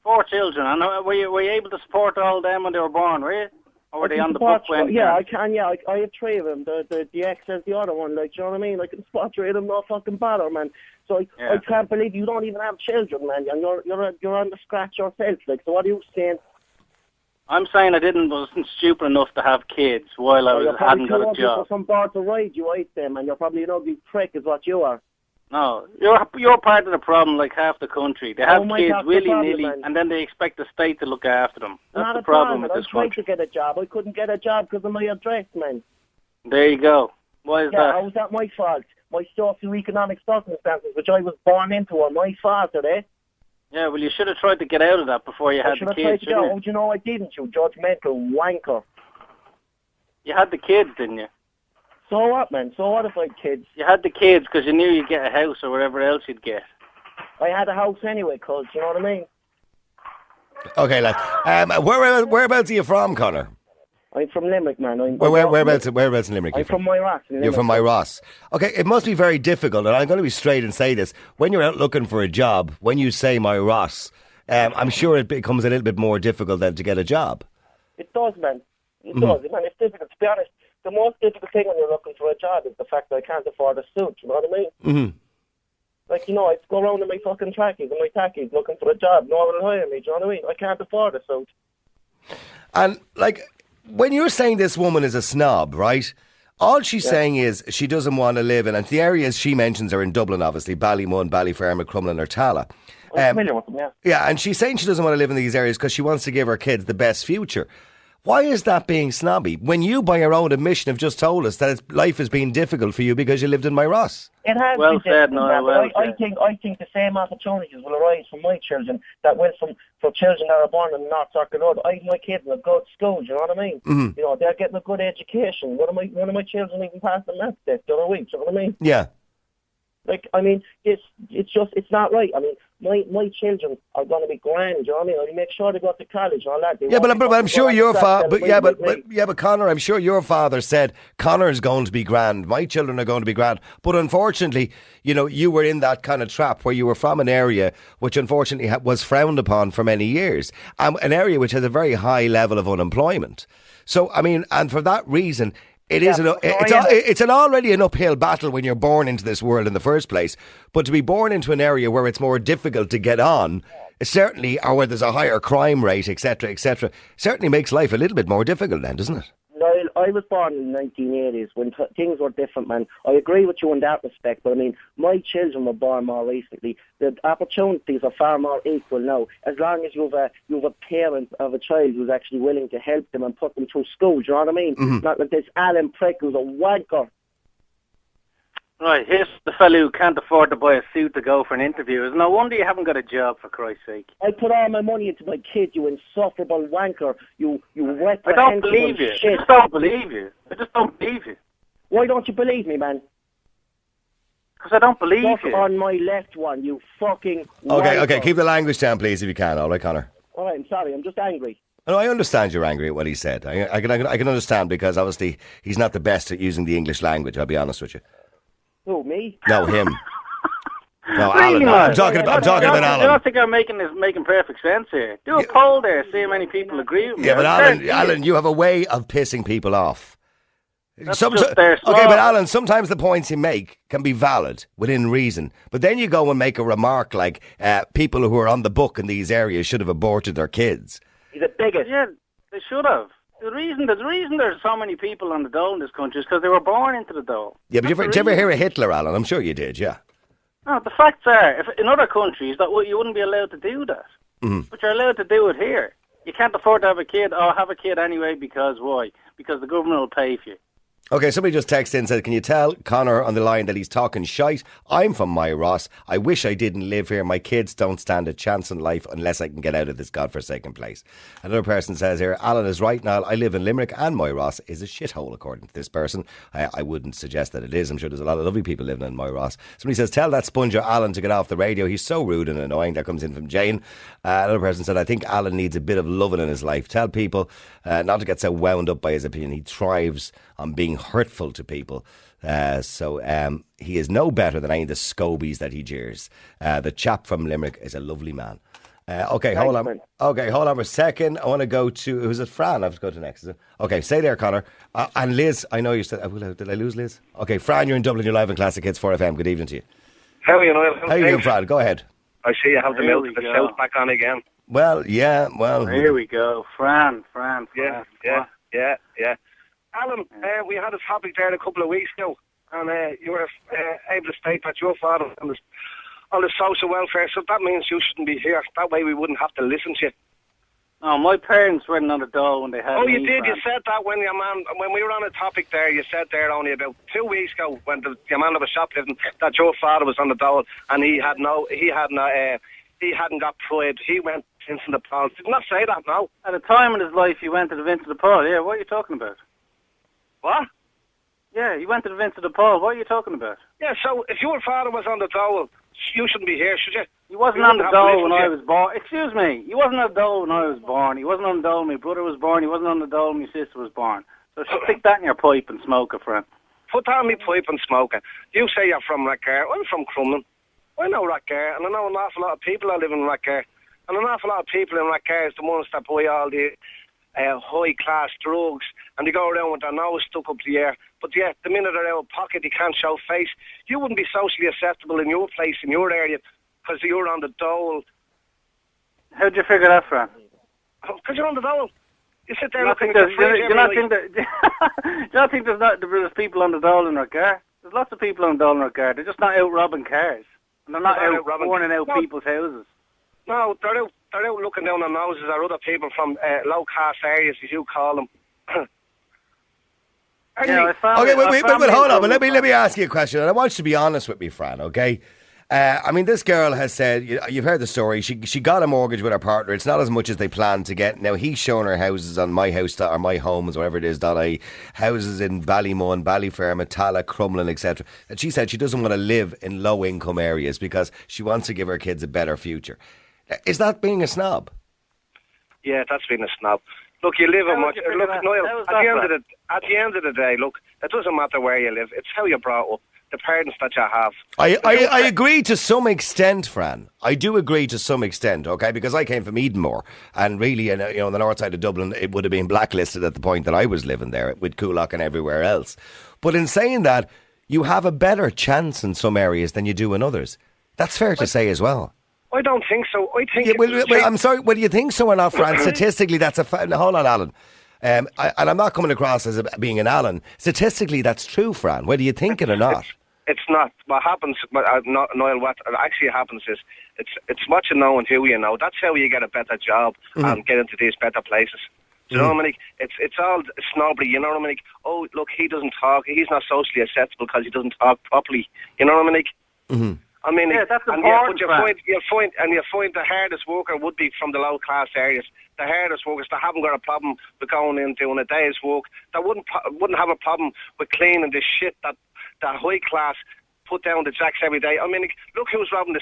4 children. And were you able to support all of them when they were born, were you? Or were they on the book when? Yeah, I can. Yeah, I have 3 of them. The ex has the other one. Like, do you know what I mean? I can spot 3 of them, no fucking bother, man. So I can't believe you don't even have children, man. And you're on the scratch yourself. Like, so what are you saying? I'm saying I wasn't stupid enough to have kids while I hadn't got a job. For some bar to ride you ate them, and you're probably an ugly prick, is what you are. No, you're part of the problem, like half the country. They have kids willy-nilly, and then they expect the state to look after them. That's the problem with this country. I tried to get a job. I couldn't get a job because of my address, man. There you go. Why is that? How was that my fault? My socioeconomic circumstances, which I was born into, are my fault, are they? Yeah, well, you should have tried to get out of that before you had the kids, shouldn't you? Oh, you know I didn't, you judgmental wanker. You had the kids, didn't you? So what, man? So what if I had kids? You had the kids because you knew you'd get a house or whatever else you'd get. I had a house anyway, cuz, you know what I mean? Okay, lad. Whereabouts are you from, Connor? I'm from Limerick, man. Whereabouts in Limerick? I'm from Moyross. You're from Moyross. Okay, it must be very difficult, and I'm going to be straight and say this. When you're out looking for a job, when you say Moyross, I'm sure it becomes a little bit more difficult then to get a job. It does, man. It does. Man, it's difficult. To be honest, the most difficult thing when you're looking for a job is the fact that I can't afford a suit, you know what I mean? Mm-hmm. Like, you know, I go around in my fucking trackies and my tackies looking for a job. No one will hire me, do you know what I mean? I can't afford a suit. And, like, when you're saying this woman is a snob, right? All she's saying is she doesn't want to live in, and the areas she mentions are in Dublin, obviously, Ballymun, Ballyfermot, Crumlin or Tala. I'm familiar with them, yeah. Yeah, and she's saying she doesn't want to live in these areas because she wants to give her kids the best future. Why is that being snobby? When you, by your own admission, have just told us that life has been difficult for you because you lived in Moyross. It has well been said, difficult, Niall, well I think the same opportunities will arise for my children that will for children that are born in North Circle Road. I have my kids in a good school, do you know what I mean? Mm-hmm. You know, they're getting a good education. One of my children even passed the maths test the other week, do you know what I mean? Yeah. Like, I mean, it's not right. I mean, my children are going to be grand, do you know what I mean? I make sure they go to college and all that. But I'm sure your father, but Connor, I'm sure your father said, Connor is going to be grand, my children are going to be grand. But unfortunately, you know, you were in that kind of trap where you were from an area which unfortunately was frowned upon for many years. An area which has a very high level of unemployment. So, I mean, and for that reason, it's already an uphill battle when you're born into this world in the first place. But to be born into an area where it's more difficult to get on, certainly, or where there's a higher crime rate, etc., certainly makes life a little bit more difficult then, doesn't it? Niall, I was born in the 1980s when things were different, man. I agree with you in that respect, but I mean, my children were born more recently. The opportunities are far more equal now. As long as you've a parent of a child who's actually willing to help them and put them through school, do you know what I mean? Mm-hmm. Not like this Alan prick who's a wanker. Right, here's the fellow who can't afford to buy a suit to go for an interview. It's no wonder you haven't got a job, for Christ's sake. I put all my money into my kid, you insufferable wanker. You wet. I don't believe you. Shit. I just don't believe you. I just don't believe you. Why don't you believe me, man? Because I don't believe Look you. on my left one, you fucking wanker. Okay, keep the language down, please, if you can. All right, Connor. All right, I'm sorry, I'm just angry. No, I understand you're angry at what he said. I can understand because obviously he's not the best at using the English language, I'll be honest with you. Who, me? No, him. No, Really, Alan. man? I'm talking about I Alan. don't think I'm making perfect sense here. Do a poll there, see how many people agree with me. Yeah, but Alan, you have a way of pissing people off. That's Okay, but Alan, sometimes the points you make can be valid within reason. But then you go and make a remark like people who are on the book in these areas should have aborted their kids. He's a bigot. Yeah, they should have. The reason there's so many people on the dole in this country is because they were born into the dole. Yeah, but did you ever hear of Hitler, Alan? I'm sure you did, yeah. No, the facts are, if in other countries, that you wouldn't be allowed to do that. Mm-hmm. But you're allowed to do it here. You can't afford to have a kid, or have a kid anyway, because why? Because the government will pay for you. Okay, somebody just texted in and said, can you tell Connor on the line that he's talking shite? I'm from my Ross. I wish I didn't live here. My kids don't stand a chance in life unless I can get out of this godforsaken place. Another person says here, Alan is right, Niall. I live in Limerick and my Ross is a shithole, according to this person. I wouldn't suggest that it is. I'm sure there's a lot of lovely people living in my Ross. Somebody says, tell that sponger Alan to get off the radio. He's so rude and annoying. That comes in from Jane. Another person said, I think Alan needs a bit of loving in his life. Tell people not to get so wound up by his opinion. He thrives on being hurtful to people. So he is no better than any of the scobies that he jeers. The chap from Limerick is a lovely man. Hold on for a second. I want to go to, who's it, Fran? I have to go to next, is it? Okay, stay there, Connor. And Liz, I know you said, did I lose Liz? Okay, Fran, you're in Dublin, you're live on Classic Hits 4FM. Good evening to you. How are you, Niall? How are you doing, Fran? Go ahead. I see you have the milk of the south back on again. Well, yeah, well. Here we go. Fran. Yeah. Alan, we had a topic there a couple of weeks ago, and you were able to state that your father was on the social welfare, so that means you shouldn't be here. That way we wouldn't have to listen to you. Oh, my parents weren't on the dole when they had you did. Fran. You said that when your man, when we were on a topic there, you said there only about 2 weeks ago when your man that was shoplifting that your father was on the dole and he hadn't got pride. He went into the Paul. Did not say that, no. At a time in his life, he went to the Vincent de Paul. Yeah, what are you talking about? What? Yeah, he went to the Vincent de Paul. What are you talking about? Yeah, so if your father was on the dole, you shouldn't be here, should you? He wasn't on the dole when I was born. Excuse me. He wasn't on the dole when I was born. He wasn't on the dole when my brother was born. He wasn't on the dole when my sister was born. So stick that in your pipe and smoke it, friend. Put that in my pipe and smoke it. You say you're from Rackare. I'm from Crumlin. I know Rackare, and I know an awful lot of people that live in Rackare. And an awful lot of people in Rackare is the ones that buy all the high-class drugs, and they go around with their nose stuck up the air. But yeah, the minute they're out of pocket, they can't show face. You wouldn't be socially acceptable in your place, in your area, because you're on the dole. How'd you figure that, Fran? Because you're on the dole. You sit there looking at the fridge. Do you not think there's people on the dole in Rackare? There's lots of people on the dole in Rackare. They're just not out robbing cars. And they're not out burning out people's houses. No, they're out looking down on noses at other people from low-class areas, as you call them. Wait, hold on. But let me ask you a question, and I want you to be honest with me, Fran, okay? I mean, this girl has said, you've heard the story, she got a mortgage with her partner. It's not as much as they planned to get. Now, he's shown her houses on My House, or My Homes, whatever it is, .ie, houses in Ballymun, Ballyfermot, Tala, Crumlin, etc. And she said she doesn't want to live in low-income areas because she wants to give her kids a better future. Is that being a snob? Yeah, that's being a snob. Look, you live in much. Look, Niall, at the end of the day, look, it doesn't matter where you live. It's how you're brought up, the parents that you have. I agree to some extent, Fran. I do agree to some extent, okay? Because I came from Edenmore, and really, on the north side of Dublin, it would have been blacklisted at the point that I was living there, with Coolock and everywhere else. But in saying that, you have a better chance in some areas than you do in others. That's fair to say as well. I don't think so. I think. I'm sorry. Whether you think so or not, Fran, statistically, that's a fact. Hold on, Alan. And I'm not coming across as being an Alan. Statistically, that's true, Fran. Whether you think it or not. It's not. What happens, Niall, what actually happens is it's much of knowing who you know. That's how you get a better job and get into these better places. Do you know what I mean? It's all snobbery, you know what I mean? Oh, look, he doesn't talk. He's not socially acceptable because he doesn't talk properly. You know what I mean? Mm-hmm. I mean, yeah, that's important. But you'll find the hardest worker would be from the low class areas. The hardest workers that haven't got a problem with going in doing a day's work. That wouldn't have a problem with cleaning the shit that high class put down the jacks every day. I mean, look who's robbing this.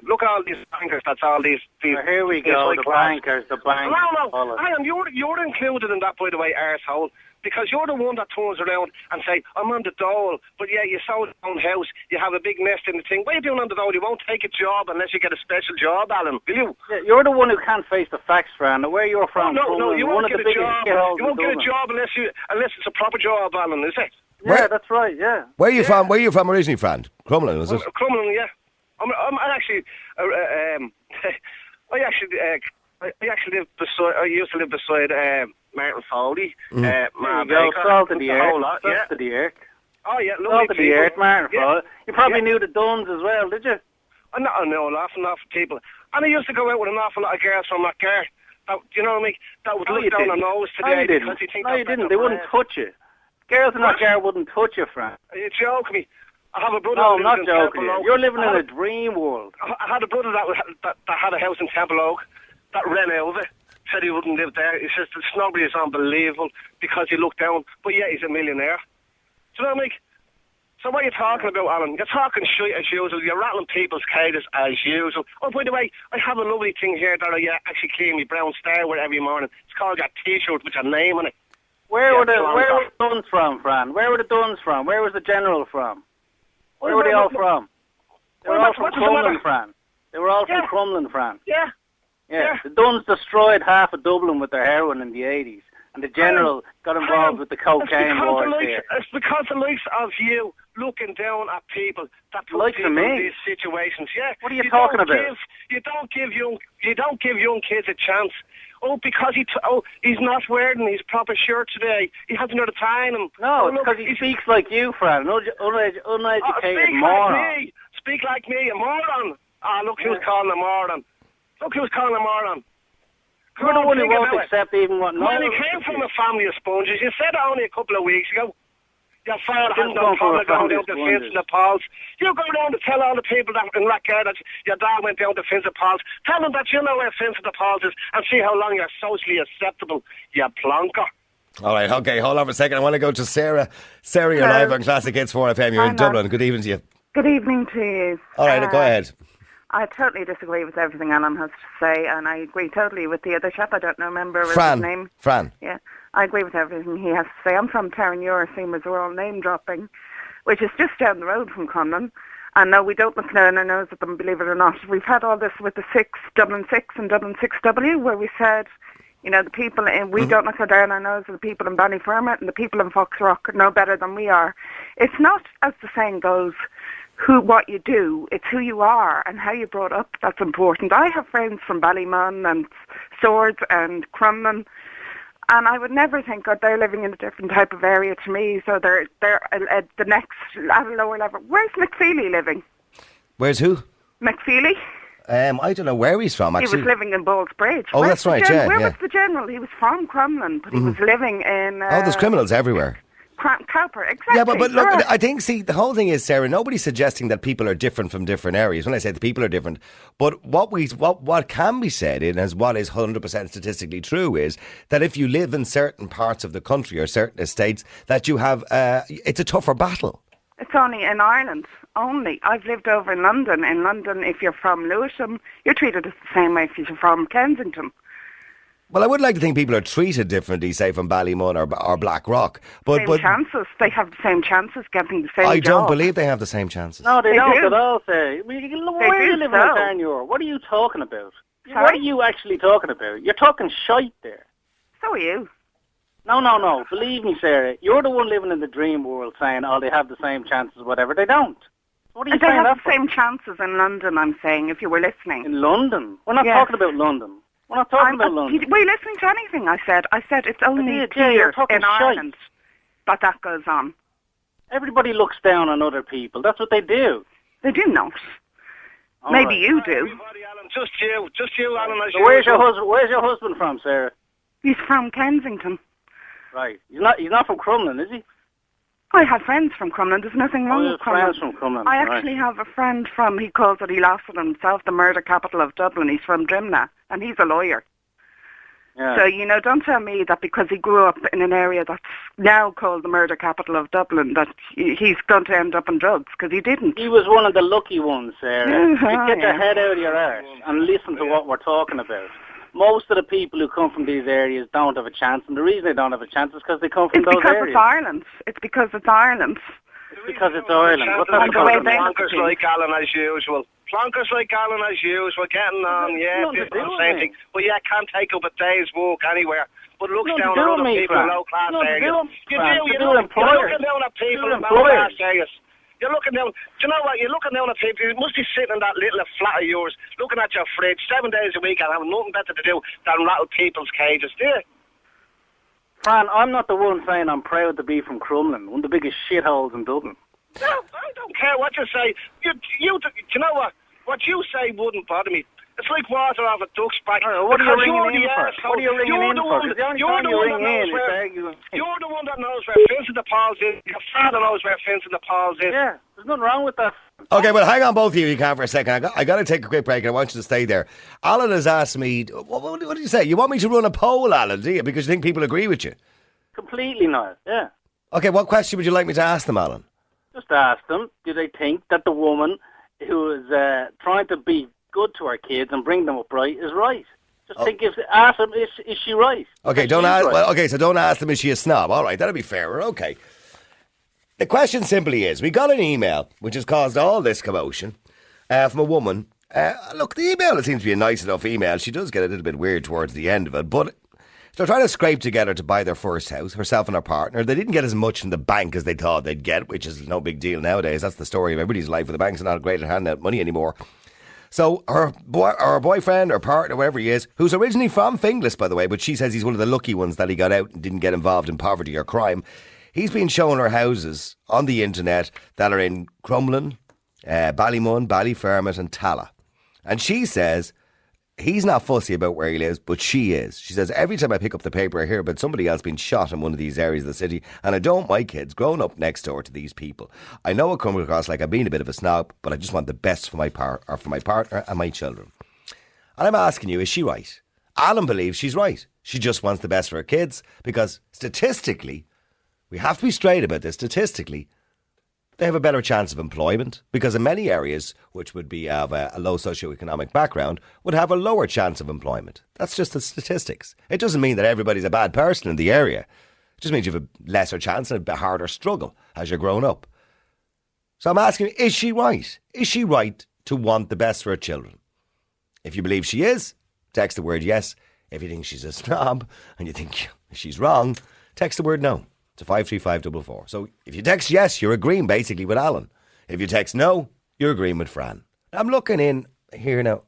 Look at all these bankers. That's all these. Here we go. The bankers. The bankers. No. Hang on. You're included in that, by the way, arsehole. Because you're the one that turns around and say, I'm on the dole, but yeah, you sold your own house, you have a big nest in the thing. What are you doing on the dole? You won't take a job unless you get a special job, Alan, will you? Yeah, you're the one who can't face the facts, Fran. Where you're from, no, you won't get a job. You won't get a job unless it's a proper job, Alan, is it? Yeah, that's right, yeah. Where are you from? Where are you from originally, Fran? Crumlin, was it? Crumlin, yeah. I'm actually... I used to live beside Martin Foley, Salt of the earth. Oh yeah, Salt of the earth, Martin Foley. You probably knew the Duns as well, did you? I know an awful lot of people, and I used to go out with an awful lot of girls from that car. You know what I mean? That would look down their nose today. No, you didn't. They wouldn't touch you. Girls in Rackare wouldn't touch you, Fran. Are you joking me? I have a brother. No, who I'm lives not in joking. Temple Oak. You're living in a dream world. I had a brother that had a house in Temple Oak that ran out of it. Said he wouldn't live there. He says the snobbery is unbelievable because he looked down, but yeah, he's a millionaire. Do you know what I mean? So what are you talking about, Alan? You're talking shit as usual. You're rattling people's cages as usual. Oh, by the way, I have a lovely thing here that I actually clean my brown star with every morning. It's called your T-shirt with your name on it. Where were the Duns from, Fran? Where were the Duns from? Where was the General from? Where were they all from? They were all from Crumlin, Fran. They were all from Crumlin, Fran. Yeah. The Duns destroyed half of Dublin with their heroin in the 80s. And the General got involved with the cocaine wars here. It's because the likes of you looking down at people that put Like people me? in these situations. Yeah. What are you talking about? You don't give young kids a chance. Oh, because he's not wearing his proper shirt today. He hasn't got a tie on him. No, it's because he speaks like you, Fran. Uneducated moron. Speak like me, a moron. Look who's calling a moron. Look who's calling a moron. You're the one who won't accept even what Well, he came from a family of sponges. You said it only a couple of weeks ago. Your father has no problem going down to Fins and the Pauls. You go down to tell all the people that in Rackare that your dad went down to Fins and Pauls. Tell them that you know where Fins and the Pauls is and see how long you're socially acceptable, you plonker. All right, okay, hold on for a second. I want to go to Sarah. Sarah, you're live on Classic Hits 4FM. You're in Dublin. Good evening to you. Good evening to you. All right, go ahead. I totally disagree with everything Alan has to say, and I agree totally with the other chap. I don't remember his name. Fran. Yeah, I agree with everything he has to say. I'm from Terranure, same as we're all name-dropping, which is just down the road from Crumlin. And no, we don't look down our nose at them, believe it or not. We've had all this with the Dublin 6 and Dublin 6W, where we said, you know, the people we don't look down our nose at the people in Ballyfermot and the people in Foxrock are no better than we are. It's not, as the saying goes, what you do, it's who you are and how you brought up that's important. I have friends from Ballymun and Swords and Crumlin, and I would never think that they're living in a different type of area to me, so they're the next, at a lower level. Where's McFeely living? Where's who? McFeely. I don't know where he's from, actually. He was living in Ball's Bridge. Oh, that's right, Where was the General? He was from Crumlin, but he was living in... there's criminals everywhere. Cowper, exactly. Yeah, but look, I think, the whole thing is, Sarah, nobody's suggesting that people are different from different areas. When I say the people are different, but what can be said, and as what is 100% statistically true, is that if you live in certain parts of the country or certain estates, that you have, it's a tougher battle. It's only in Ireland, only. I've lived over in London. In London, if you're from Lewisham, you're treated the same way if you're from Kensington. Well, I would like to think people are treated differently, say, from Ballymun or Blackrock. But chances. They have the same chances getting the same I job. don't believe they have the same chances. No, they don't at all, say. Where are you living in Terranure? What are you talking about? Sorry? What are you actually talking about? You're talking shite there. So are you. No. Believe me, Sarah. You're the one living in the dream world saying, they have the same chances, whatever. They don't. What are you saying? They have the same chances in London, I'm saying, if you were listening. In London? We're not talking about London. We're not talking about London. Were you listening to anything I said? I said it's only here in Ireland that goes on. Everybody looks down on other people. That's what they do. They do not. Maybe you do. Alan, just you, Alan. So where's your husband from, Sarah? He's from Kensington. Right. He's not from Crumlin, is he? I have friends from Crumlin. There's nothing wrong with Crumlin. Friends from Crumlin. I actually have a friend from, he calls it, he laughs at himself, the murder capital of Dublin. He's from Drimna, and he's a lawyer. Yeah. So, don't tell me that because he grew up in an area that's now called the murder capital of Dublin, that he's going to end up in drugs, because he didn't. He was one of the lucky ones, Sarah. You get your head out of your arse and listen to what we're talking about. Most of the people who come from these areas don't have a chance, and the reason they don't have a chance is because they come from those areas. It's because it's Ireland. It's because it's Ireland. What's that Plonkers like Alan as usual. Plonkers like Alan as usual. Getting on, the same thing. But can't take up a day's walk anywhere. But looks down at other people in low-class areas. You're looking down at people in low-class areas. You're looking down, do you know what, you're looking down at people, you must be sitting in that little flat of yours, looking at your fridge 7 days a week and having nothing better to do than rattle people's cages, do you? Fran, I'm not the one saying I'm proud to be from Crumlin, one of the biggest shitholes in Dublin. No, I don't care what you say. You know what you say wouldn't bother me. It's like water off a duck's back. What are you ringing in for? What are you ringing in for? You're the one that knows where Fins and the Pauls is. Your father knows where Fins and the Pauls is. Yeah, there's nothing wrong with that. Okay, well, hang on, both of you. You can for a second. I got to take a quick break, and I want you to stay there. Alan has asked me, what did you say? You want me to run a poll, Alan, do you? Because you think people agree with you? Completely not, yeah. Okay, what question would you like me to ask them, Alan? Just ask them, do they think that the woman who is trying to be good to her kids and bring them up right is right? Just ask them, is she right? Okay, don't ask. Right? Well, okay, so don't ask them, is she a snob? All right, that'll be fairer. Okay. The question simply is, we got an email which has caused all this commotion from a woman. Look, the email seems to be a nice enough email. She does get a little bit weird towards the end of it, but they're trying to scrape together to buy their first house, herself and her partner. They didn't get as much from the bank as they thought they'd get, which is no big deal nowadays. That's the story of everybody's life, where the banks are not great at handing out money anymore. So her boyfriend or partner, whatever he is, who's originally from Finglas, by the way, but she says he's one of the lucky ones that he got out and didn't get involved in poverty or crime. He's been showing her houses on the internet that are in Crumlin, Ballymun, Ballyfermot and Tala. And she says he's not fussy about where he lives, but she is. She says, every time I pick up the paper, I hear about somebody else being shot in one of these areas of the city, and I don't want my kids growing up next door to these people. I know it comes across like I'm being a bit of a snob, but I just want the best for my partner and my children. And I'm asking you, is she right? Alan believes she's right. She just wants the best for her kids, because statistically, we have to be straight about this, statistically, they have a better chance of employment, because in many areas, which would be of a low socioeconomic background, would have a lower chance of employment. That's just the statistics. It doesn't mean that everybody's a bad person in the area. It just means you have a lesser chance and a harder struggle as you're growing up. So I'm asking, is she right? Is she right to want the best for her children? If you believe she is, text the word yes. If you think she's a snob and you think she's wrong, text the word no to 53544. So if you text yes, you're agreeing basically with Alan. If you text no, you're agreeing with Fran. I'm looking in here now,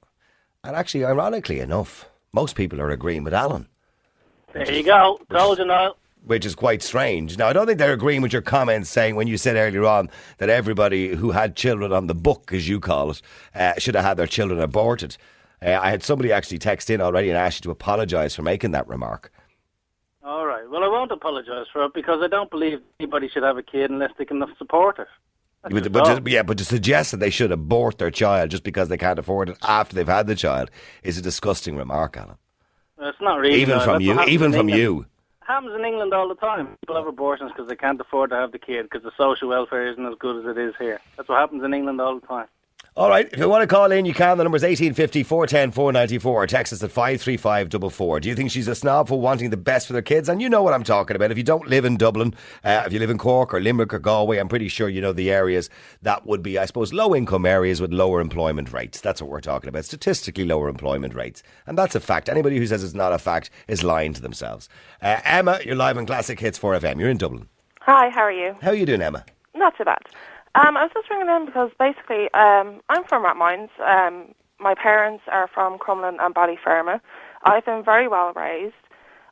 and actually, ironically enough, most people are agreeing with Alan. There you go. Told you, Niall. Which is quite strange. Now, I don't think they're agreeing with your comments saying when you said earlier on that everybody who had children on the book, as you call it, should have had their children aborted. I had somebody actually text in already and asked you to apologise for making that remark. All right. Well, I won't apologise for it, because I don't believe anybody should have a kid unless they can support it. But to suggest that they should abort their child just because they can't afford it after they've had the child is a disgusting remark, Alan. It's not really. Even from you. It happens in England all the time. People have abortions because they can't afford to have the kid, because the social welfare isn't as good as it is here. That's what happens in England all the time. All right, if you want to call in, you can. The number is 1850 410 494. Text us at 53544. Do you think she's a snob for wanting the best for their kids? And you know what I'm talking about. If you don't live in Dublin, if you live in Cork or Limerick or Galway, I'm pretty sure you know the areas that would be, I suppose, low-income areas with lower employment rates. That's what we're talking about. Statistically lower employment rates. And that's a fact. Anybody who says it's not a fact is lying to themselves. Emma, you're live on Classic Hits 4FM. You're in Dublin. Hi, how are you? How are you doing, Emma? Not too bad. I was just ringing in because basically I'm from Rathmines. My parents are from Crumlin and Ballyfermot. I've been very well raised.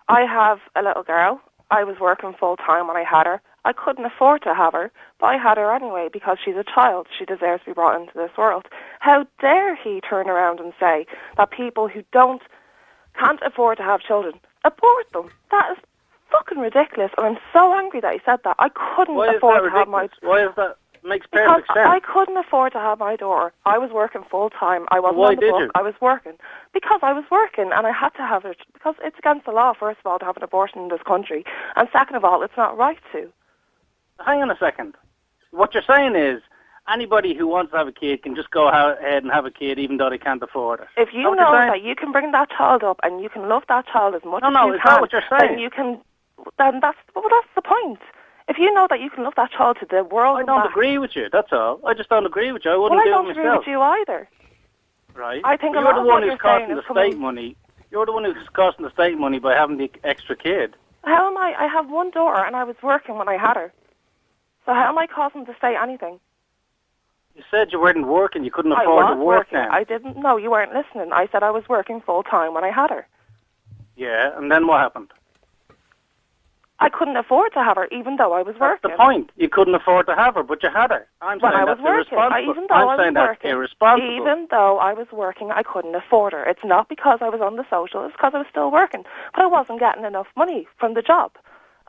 I have a little girl. I was working full time when I had her. I couldn't afford to have her, but I had her anyway because she's a child. She deserves to be brought into this world. How dare he turn around and say that people who can't afford to have children, abort them? That is fucking ridiculous, and I'm so angry that he said that. I couldn't afford to have my... Why is that? Makes perfect sense. I couldn't afford to have my daughter. I was working full time. I wasn't on the book. I was working because I was working, and I had to have it because it's against the law. First of all, to have an abortion in this country, and second of all, it's not right to. Hang on a second. What you're saying is anybody who wants to have a kid can just go ahead and have a kid, even though they can't afford it. If you know that you can bring that child up and you can love that child as much as you can, it's not what you're saying. Then you can. Then that's the point. If you know that you can love that child to the world, I don't agree with you. That's all. I just don't agree with you. I wouldn't do it myself. I don't agree with you either. Right. I think you're the one who's costing the state money. You're the one who's costing the state money by having the extra kid. How am I? I have one daughter, and I was working when I had her. So how am I costing the state anything? You said you weren't working. You couldn't afford to work now. I didn't. No, you weren't listening. I said I was working full time when I had her. Yeah, and then what happened? I couldn't afford to have her, even though I was working. That's the point. You couldn't afford to have her, but you had her. I'm when saying I was that's working, irresponsible. even though I was that's irresponsible. Even though I was working, I couldn't afford her. It's not because I was on the social, it's because I was still working. But I wasn't getting enough money from the job.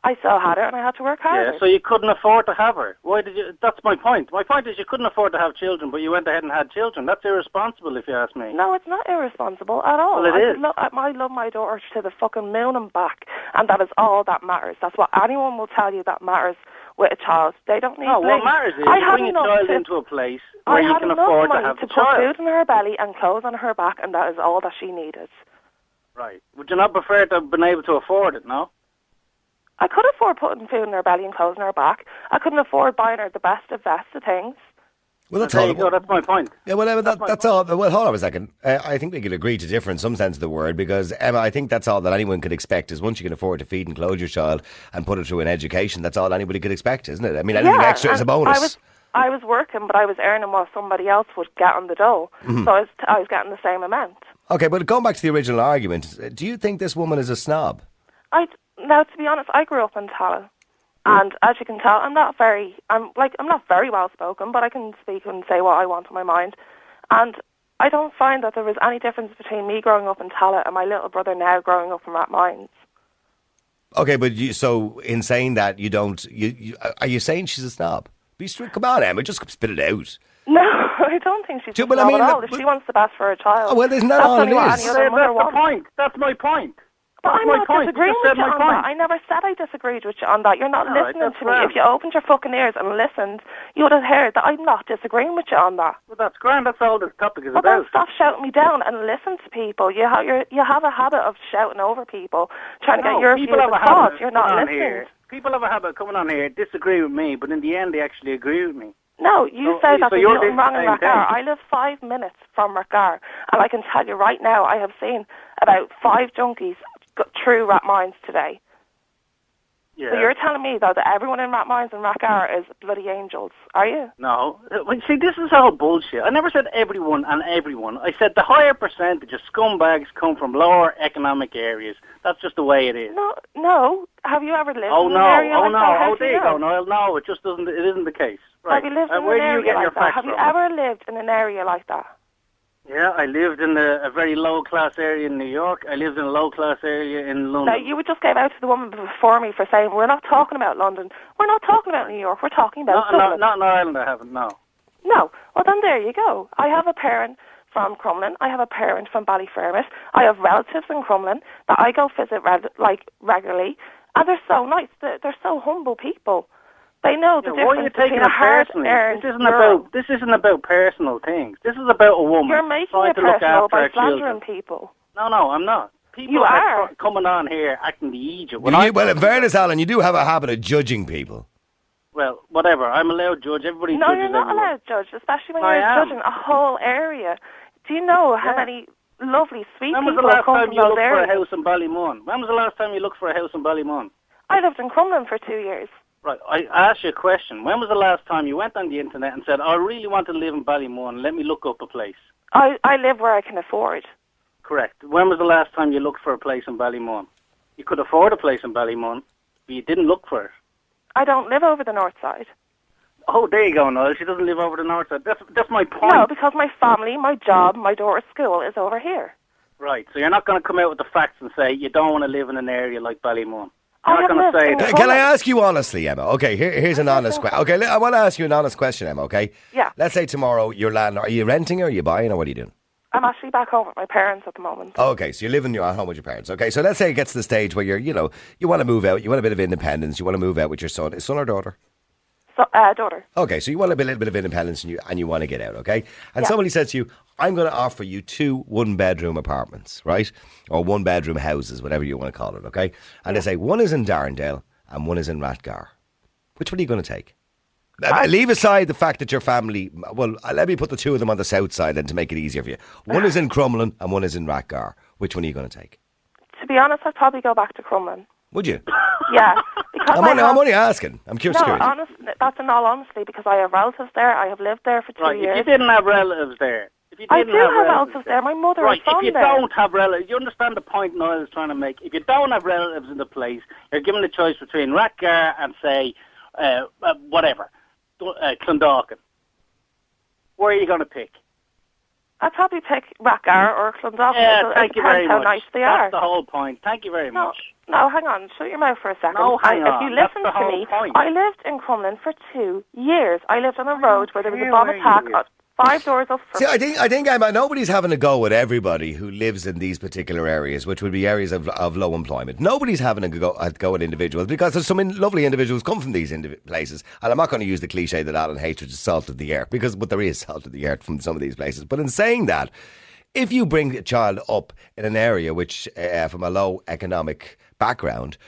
I still had her, and I had to work harder. Yeah, so you couldn't afford to have her. Why did you? That's my point. My point is you couldn't afford to have children, but you went ahead and had children. That's irresponsible, if you ask me. No, it's not irresponsible at all. Well, it is. I love my daughter to the fucking moon and back, and that is all that matters. That's what anyone will tell you that matters with a child. They don't need. No, what matters is you bring a child into a place where you can afford to have the child. I had enough money to put food in her belly and clothes on her back, and that is all that she needed. Right. Would you not prefer to have been able to afford it, no? I could afford putting food in her belly and clothes on her back. I couldn't afford buying her the best of things. Well, that's there all. You go, that's my point. Yeah, well, that's all. Well, hold on a second. I think we can agree to differ in some sense of the word, because, Emma, I think that's all that anyone could expect is once you can afford to feed and clothe your child and put it through an education, that's all anybody could expect, isn't it? I mean, anything extra is a bonus. I was working, but I was earning what somebody else would get on the dole. So I was getting the same amount. Okay, but going back to the original argument, do you think this woman is a snob? Now, to be honest, I grew up in Tala, and as you can tell, I'm not very well spoken, but I can speak and say what I want on my mind. And I don't find that there was any difference between me growing up in Tala and my little brother now growing up in Rathmines. Okay, but so in saying that, you don't, are you saying she's a snob? Be straight. Come on, Emma, just spit it out. No, I don't think she's a snob at all. If she wants the best for her child, well, there's not all it is. That's the point. That's my point. But I'm not disagreeing with you on that. I never said I disagreed with you on that. You're not listening to me. If you opened your fucking ears and listened, you would have heard that I'm not disagreeing with you on that. Well, that's grand. That's all this topic is about. Well, then stop shouting me down and listen to people. You have a habit of shouting over people, trying to get your view of the cause. You're not listening. People have a habit of coming on here, disagree with me, but in the end they actually agree with me. No, you say that there's nothing wrong in Rathgar. I live 5 minutes from Rathgar, and I can tell you right now, I have seen about 5 junkies through Rathmines today. Yeah. So you're telling me, though, that everyone in Rathmines and Rathgar is bloody angels, are you? No. See, this is all bullshit. I never said everyone and everyone. I said the higher percentage of scumbags come from lower economic areas. That's just the way it is. No. Have you ever lived in an area like that? There you go, Niall. No, it just doesn't. It isn't the case. Right. Have you lived in an area like that? Have you ever lived in an area like that? Yeah, I lived in a very low-class area in New York. I lived in a low-class area in London. Now, you just gave out to the woman before me for saying, we're not talking about London, we're not talking about New York, we're talking about Dublin. Not in Ireland, I haven't, no. No. Well, then there you go. I have a parent from Crumlin, I have a parent from Ballyfermot, I have relatives in Crumlin that I go visit regularly, and they're so nice, they're so humble people. They know the difference. Why are you taking it personally? This isn't about personal things. This is about a woman. You're making it personal by slandering people. No, I'm not. People are coming on here acting the Egypt. Well, in fairness, Alan, you do have a habit of judging people. Well, whatever. I'm allowed to judge. Everybody No, judges you're not everyone. allowed to judge, especially when you're judging a whole area. Do you know how many lovely, sweet people come from those areas? When was the last time you looked for a house in Ballymun? When was the last time you looked for a house in Ballymun? I lived in Crumlin for 2 years. Right, I asked you a question. When was the last time you went on the internet and said, I really want to live in Ballymun, let me look up a place? I live where I can afford. Correct. When was the last time you looked for a place in Ballymun? You could afford a place in Ballymun, but you didn't look for it. I don't live over the north side. Oh, there you go, Niall. She doesn't live over the north side. That's my point. No, because my family, my job, my daughter's school is over here. Right, so you're not going to come out with the facts and say you don't want to live in an area like Ballymun. I'm not going to say that. Can I ask you honestly, Emma? Okay, here's an honest question. Okay, I want to ask you an honest question, Emma, okay? Yeah. Let's say tomorrow you're landlord. Are you renting or are you buying or what are you doing? I'm actually back home with my parents at the moment. Okay, so you're living at home with your parents. Okay, so let's say it gets to the stage where you want to move out, you want a bit of independence, you want to move out with your son. Son or daughter? Daughter. Okay, so you want a little bit of independence and you want to get out, okay? And somebody says to you, I'm going to offer you 2 one-bedroom apartments, right? Or one-bedroom houses, whatever you want to call it, okay? And they say, one is in Darndale and one is in Rathgar. Which one are you going to take? Leave aside the fact that your family... Well, let me put the 2 of them on the south side then to make it easier for you. One is in Crumlin and one is in Rathgar. Which one are you going to take? To be honest, I'd probably go back to Crumlin. Would you? Yeah. Because I'm only asking. I'm curious. That's in all honesty, because I have relatives there. I have lived there for 2 years. If you didn't have relatives there, If you I didn't do have relatives relatives there. My mother right, is from if you there. don't have relatives, you understand the point Niall is trying to make. If you don't have relatives in the place, you're given the choice between Rathgar and, say, Clondalkin. Where are you going to pick? I'd probably pick Rathgar or Clondalkin. Yeah, thank you very how much. nice they That's are. the whole point. Thank you very much. No, hang on. Shut your mouth for a second. No, hang on. If you That's listen the to whole me, point. I lived in Crumlin for 2 years. I lived on a road where there was a bomb attack 5 doors up from See, I think Emma, nobody's having a go at everybody who lives in these particular areas, which would be areas of low employment. Nobody's having a go at individuals, because there's some lovely individuals come from these places. And I'm not going to use the cliche that Alan hates, which is salt of the earth, but there is salt of the earth from some of these places. But in saying that, if you bring a child up in an area which, from a low economic background,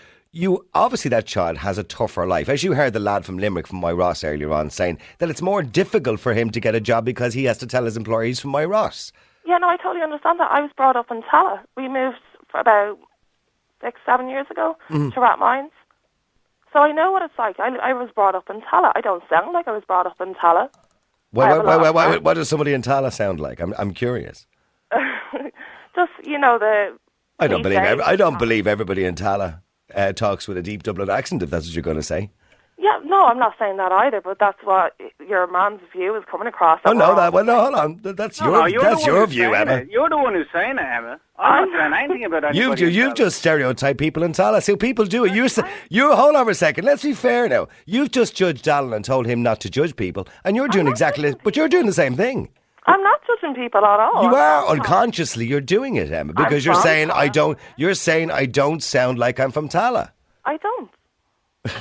obviously that child has a tougher life. As you heard the lad from Limerick, from Ross earlier on, saying that it's more difficult for him to get a job because he has to tell his employer he's from Ross. Yeah, no, I totally understand that. I was brought up in Tala. We moved for about 6-7 years ago to Rathmines. So I know what it's like. I was brought up in Tala. I don't sound like I was brought up in Tala. What does somebody in Tala sound like? I'm curious. Just, the... I don't believe everybody in Tala talks with a deep Dublin accent, if that's what you're going to say. Yeah, no, I'm not saying that either, but that's what your man's view is coming across. Hold on. That's your view, Emma. You're the one who's saying it, Emma. I'm not saying anything about anybody. You've just stereotyped people in Tala. See, people do it. Hold on for a second. Let's be fair now. You've just judged Alan and told him not to judge people, and you're doing but you're doing the same thing. I'm not judging people at all. You are unconsciously. You're doing it, Emma, because you're saying I don't sound like I'm from Tala. I don't,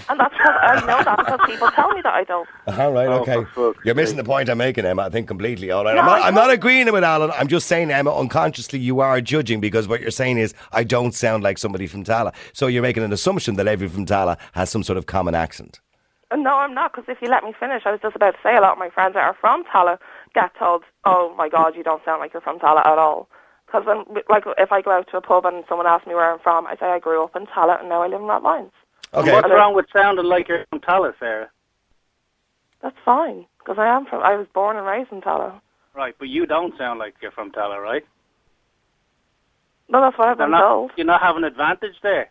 and that's because I know that because people tell me that I don't. All right, okay. You're missing the point I'm making, Emma. I think completely. All right, I'm not agreeing with Alan. I'm just saying, Emma, unconsciously you are judging, because what you're saying is I don't sound like somebody from Tala. So you're making an assumption that everybody from Tala has some sort of common accent. No, I'm not, because if you let me finish, I was just about to say a lot of my friends that are from Tala get told, oh my God, you don't sound like you're from Tala at all. Because if I go out to a pub and someone asks me where I'm from, I say I grew up in Tala and now I live in Rathmines. Okay. What's wrong with sounding like you're from Tala, Sarah? That's fine, because I was born and raised in Tala. Right, but you don't sound like you're from Tala, right? No, that's what I've been told. You not have an advantage there.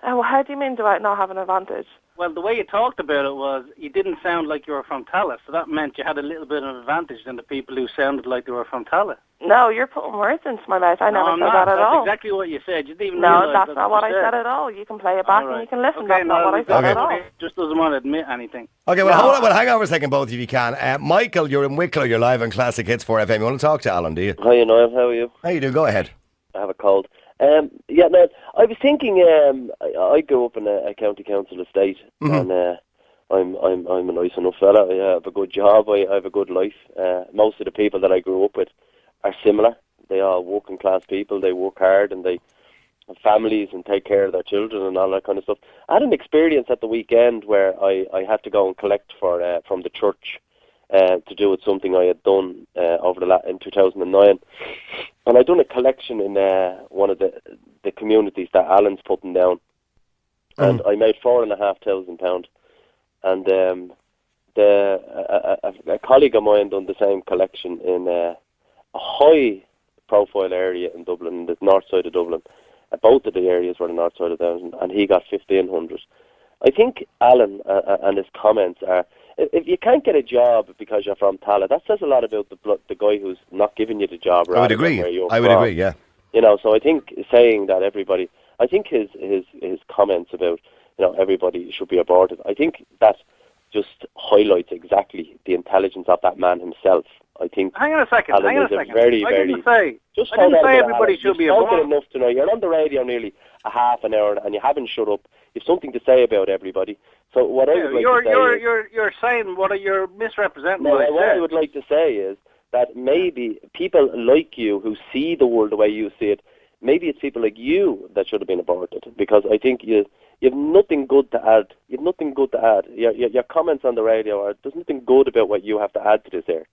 Well, how do you mean do I not have an advantage? Well, the way you talked about it was you didn't sound like you were from Tala, so that meant you had a little bit of an advantage than the people who sounded like they were from Tala. No, you're putting words into my mouth. I never said that at all. That's exactly what you said. You didn't even No, that's not what I said at all. You can play it back and you can listen. That's not what I said at all. Just doesn't want to admit anything. Okay, well, hold on. Well, hang on for a second, both of you, if you can. Michael, you're in Wicklow. You're live on Classic Hits 4FM. You want to talk to Alan, do you? Hi, Niall. How are you? How you doing? Go ahead. I have a cold. I was thinking. I grew up in a county council estate, and I'm a nice enough fella. I have a good job. I have a good life. Most of the people that I grew up with are similar. They are working class people. They work hard and they have families and take care of their children and all that kind of stuff. I had an experience at the weekend where I had to go and collect from the church to do with something I had done in 2009. And I'd done a collection in one of the communities that Alan's putting down. And I made £4,500. And a colleague of mine done the same collection in a high-profile area in Dublin, the north side of Dublin. Both of the areas were the north side of Dublin, and he got 1,500. I think Alan and his comments are, if you can't get a job because you're from Tala, that says a lot about the guy who's not giving you the job. I would agree. Yeah. So I think saying that everybody, I think his comments about everybody should be aborted, I think that just highlights exactly the intelligence of that man himself. I think. Hang on a second. I didn't say everybody should be aborted. Enough to know you're on the radio nearly a half an hour and you haven't shut up. You've something to say about everybody. So what I would like to say you're saying you're misrepresenting. What I would like to say is that maybe people like you who see the world the way you see it, maybe it's people like you that should have been aborted, because I think you have nothing good to add. You have nothing good to add. Your comments on the radio there's nothing good about what you have to add to this earth.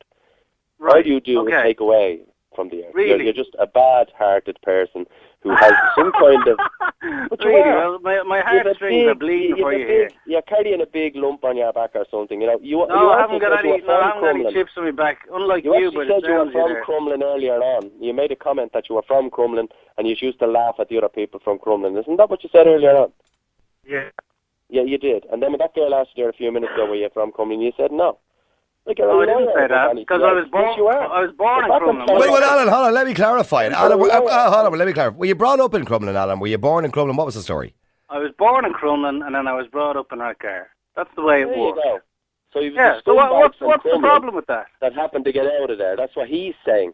Right. All you do is take away. from the area. Really? You're just a bad-hearted person who has some kind of... Really? Well, my heartstrings are bleeding for you here. You're carrying a big lump on your back or something, you know. I haven't got any chips on my back, unlike you, but said you were from Crumlin earlier on. You made a comment that you were from Crumlin and you used to laugh at the other people from Crumlin. Isn't that what you said earlier on? Yeah. Yeah, you did. And then when that girl asked you a few minutes ago, were you from Crumlin, you said no. Like, no, I didn't say that, because I was born in Crumlin. Well, Alan, hold on, let me clarify it. Alan, hold on, let me clarify. Were you brought up in Crumlin, Alan? Were you born in Crumlin? What was the story? I was born in Crumlin, and then I was brought up in Rathgar. That's the way it works. You go. So you've so what's the problem with that? That happened to get out of there. That's what he's saying.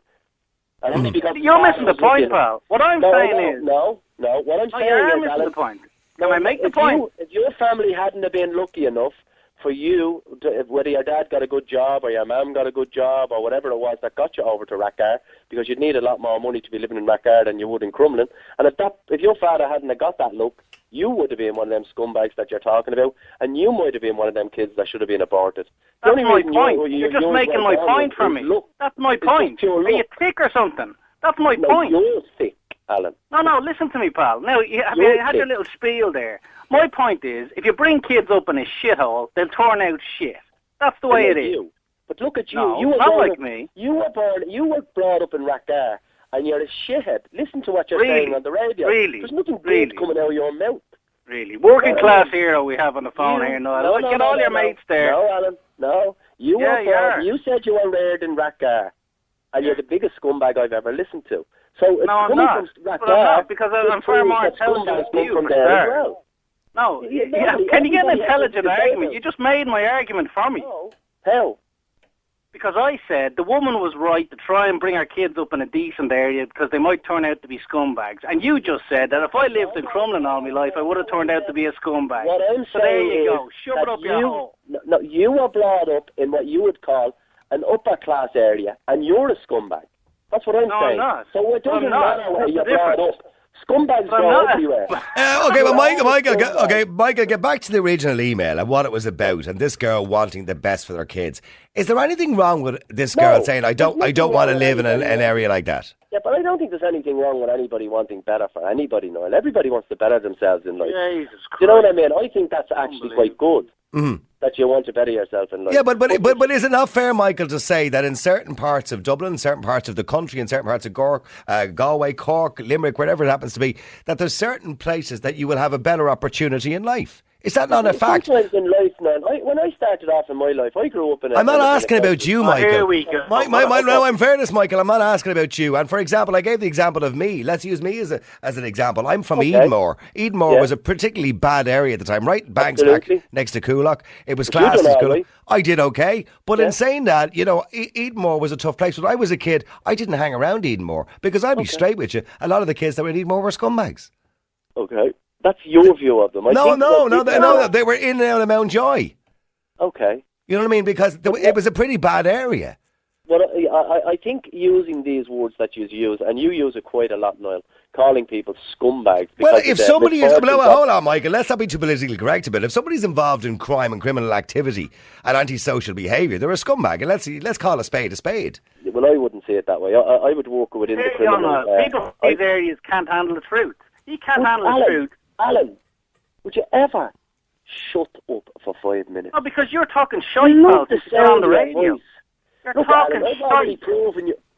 And you're missing the point, pal. What I'm saying is... No, what I'm saying is... you're missing the point. Can I make the point? If your family hadn't have been lucky enough for you, whether your dad got a good job or your mum got a good job or whatever it was that got you over to Rathgar, because you'd need a lot more money to be living in Rathgar than you would in Crumlin, and if your father hadn't have got that look, you would have been one of them scumbags that you're talking about, and you might have been one of them kids that should have been aborted. That's my point. You're just making my point for me. That's my point. Are you thick or something? That's my point. You're thick, Alan. No, listen to me, pal. Now, you had your little spiel there. My point is, if you bring kids up in a shithole, they'll turn out shit. That's the way it is. But look at you. No, you were not like me. You were brought up in Rathgar, and you're a shithead. Listen to what you're saying on the radio. Really? There's nothing good coming out of your mouth. Really? Working class hero we have on the phone here, Niall. Get all your mates there. No, Alan. No. You said you were reared in Rathgar, and you're the biggest scumbag I've ever listened to. So no, I'm not. I'm not, because I'm far more intelligent than you, for there as well. No, can you get an intelligent argument? You just made my argument for me. No. How? Because I said the woman was right to try and bring her kids up in a decent area because they might turn out to be scumbags. And you just said that if I lived in Crumlin all my life, I would have turned out to be a scumbag. What I'm so there you go. Shove it up your hole. No, you were brought up in what you would call an upper class area, and you're a scumbag. That's what I'm saying. I'm not. So it doesn't matter where you're brought up. Scumbags go everywhere. Okay, but Michael, get back to the original email and what it was about, and this girl wanting the best for their kids. Is there anything wrong with this girl saying, I don't want to live in an area like that? Yeah, but I don't think there's anything wrong with anybody wanting better for anybody, Niall. Everybody wants to better themselves in life. Jesus Christ. You know what I mean? I think that's actually quite good. Mm-hmm. That you want to better yourself in life. Yeah, but is it not fair, Michael, to say that in certain parts of Dublin, certain parts of the country, in certain parts of Galway, Cork, Limerick, wherever it happens to be, that there's certain places that you will have a better opportunity in life? Is that not a fact? Sometimes in life, man, when I started off in my life, I grew up in I'm not asking about you, Michael. Here we go. No, in fairness, Michael, I'm not asking about you. And for example, I gave the example of me. Let's use me as an example. I'm from Edenmore. Edenmore was a particularly bad area at the time, right? Banksback, next to Coolock. It was classed as Coolock. I did okay. But in saying that, you know, Edenmore was a tough place. When I was a kid, I didn't hang around Edenmore because I'd be straight with you. A lot of the kids that were in Edenmore were scumbags. Okay. That's your view of them. No, they were in and out of Mountjoy. Okay. You know what I mean? Because it was a pretty bad area. Well, I think using these words that you use, and you use it quite a lot, Niall, calling people scumbags. Well, if somebody is... hold on, Michael, let's not be too politically correct about it. If somebody's involved in crime and criminal activity and antisocial behaviour, they're a scumbag, and let's call a spade a spade. Well, I wouldn't say it that way. I would walk within the criminal... people in these areas can't handle the truth. He can't handle the truth. Alan, would you ever shut up for 5 minutes? Oh, because you're talking shite about this on the radio. You're talking shite.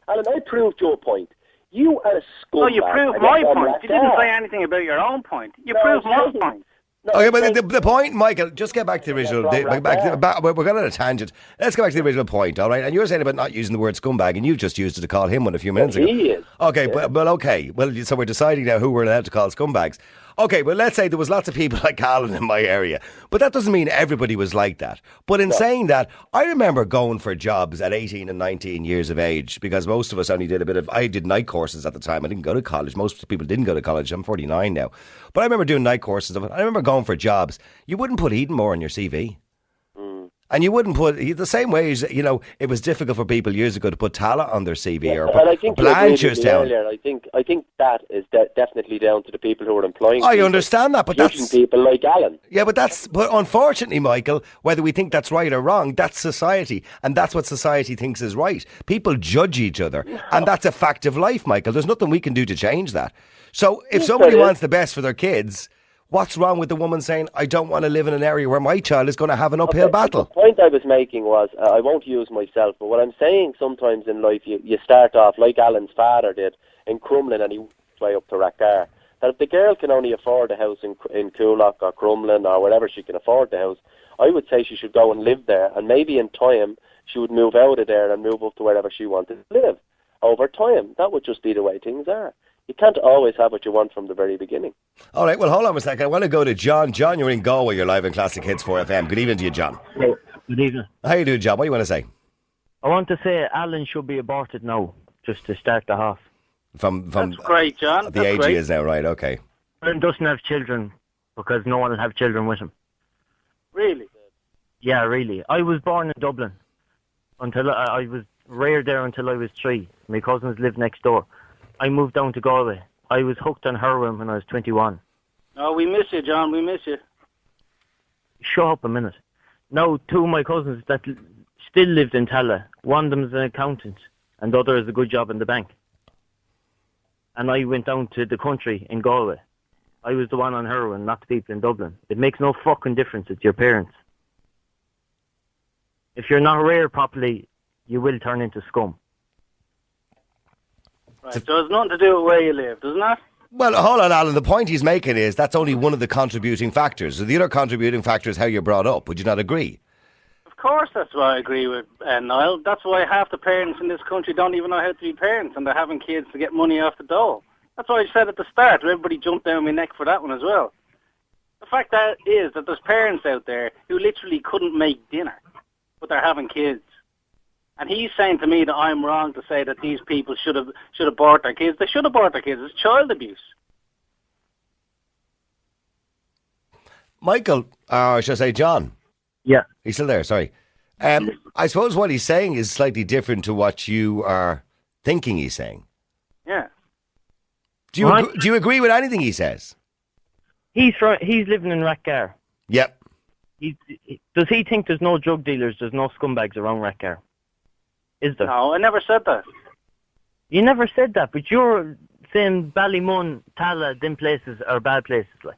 Alan, I proved your point. You are a scumbag. No, you proved my point. You didn't say anything about your own point. You proved my point. No, okay, but the point, Michael, just get back to the original. We're going on a tangent. Let's go back to the original point, all right? And you were saying about not using the word scumbag, and you've just used it to call him one a few minutes ago. He is. Okay, okay. Well, so we're deciding now who we're allowed to call scumbags. Okay, well, let's say there was lots of people like Alan in my area, but that doesn't mean everybody was like that. But in saying that, I remember going for jobs at 18 and 19 years of age, because most of us only did I did night courses at the time. I didn't go to college. Most people didn't go to college. I'm 49 now. But I remember doing night courses. I remember going for jobs. You wouldn't put Edenmore on your CV. And you wouldn't put, the same way as, it was difficult for people years ago to put Tala on their CV or and I think Blanchard's down. Earlier, I think that is definitely down to the people who are employing I people, understand that, but that's people like Alan. Yeah, but unfortunately, Michael, whether we think that's right or wrong, that's society, and that's what society thinks is right. People judge each other, and that's a fact of life, Michael. There's nothing we can do to change that. So if somebody wants the best for their kids, what's wrong with the woman saying, I don't want to live in an area where my child is going to have an uphill battle? The point I was making was, I won't use myself, but what I'm saying, sometimes in life you start off like Alan's father did in Crumlin, and he worked his way up to Rackar. That if the girl can only afford a house in Coolock or Crumlin or wherever she can afford the house, I would say she should go and live there, and maybe in time she would move out of there and move up to wherever she wanted to live. Over time, that would just be the way things are. You can't always have what you want from the very beginning. All right, well, hold on a second. I want to go to John. John, you're in Galway. You're live in Classic Hits 4FM. Good evening to you, John. Hello. Good evening. How you doing, John? What do you want to say? I want to say Alan should be aborted now, just to start the half. From That's great, John. The age he is now, right, okay. Alan doesn't have children because no one will have children with him. Really? Yeah, really. I was born in Dublin. Until I was reared there until I was 3. My cousins lived next door. I moved down to Galway. I was hooked on heroin when I was 21. Oh, we miss you, John. We miss you. Shut up a minute. Now, 2 of my cousins that still lived in Tala, one of them is an accountant and the other has a good job in the bank. And I went down to the country in Galway. I was the one on heroin, not the people in Dublin. It makes no fucking difference. It's your parents. If you're not reared properly, you will turn into scum. Right, so it's nothing to do with where you live, doesn't it? Well, hold on, Alan. The point he's making is that's only one of the contributing factors. The other contributing factor is how you're brought up. Would you not agree? Of course, that's what I agree with, Niall. That's why half the parents in this country don't even know how to be parents, and they're having kids to get money off the dole. That's why I said at the start. Everybody jumped down my neck for that one as well. The fact that is that there's parents out there who literally couldn't make dinner, but they're having kids. And he's saying to me that I'm wrong to say that these people should abort their kids. They should abort their kids. It's child abuse. Michael, or should I say John? Yeah. He's still there, sorry. I suppose what he's saying is slightly different to what you are thinking he's saying. Yeah. Do you agree with anything he says? He's living in Rackar. Yep. Does he think there's no drug dealers, there's no scumbags around Rackar? Is there? No, I never said that. You never said that, but you're saying Ballymun, Tala, them places are bad places, like.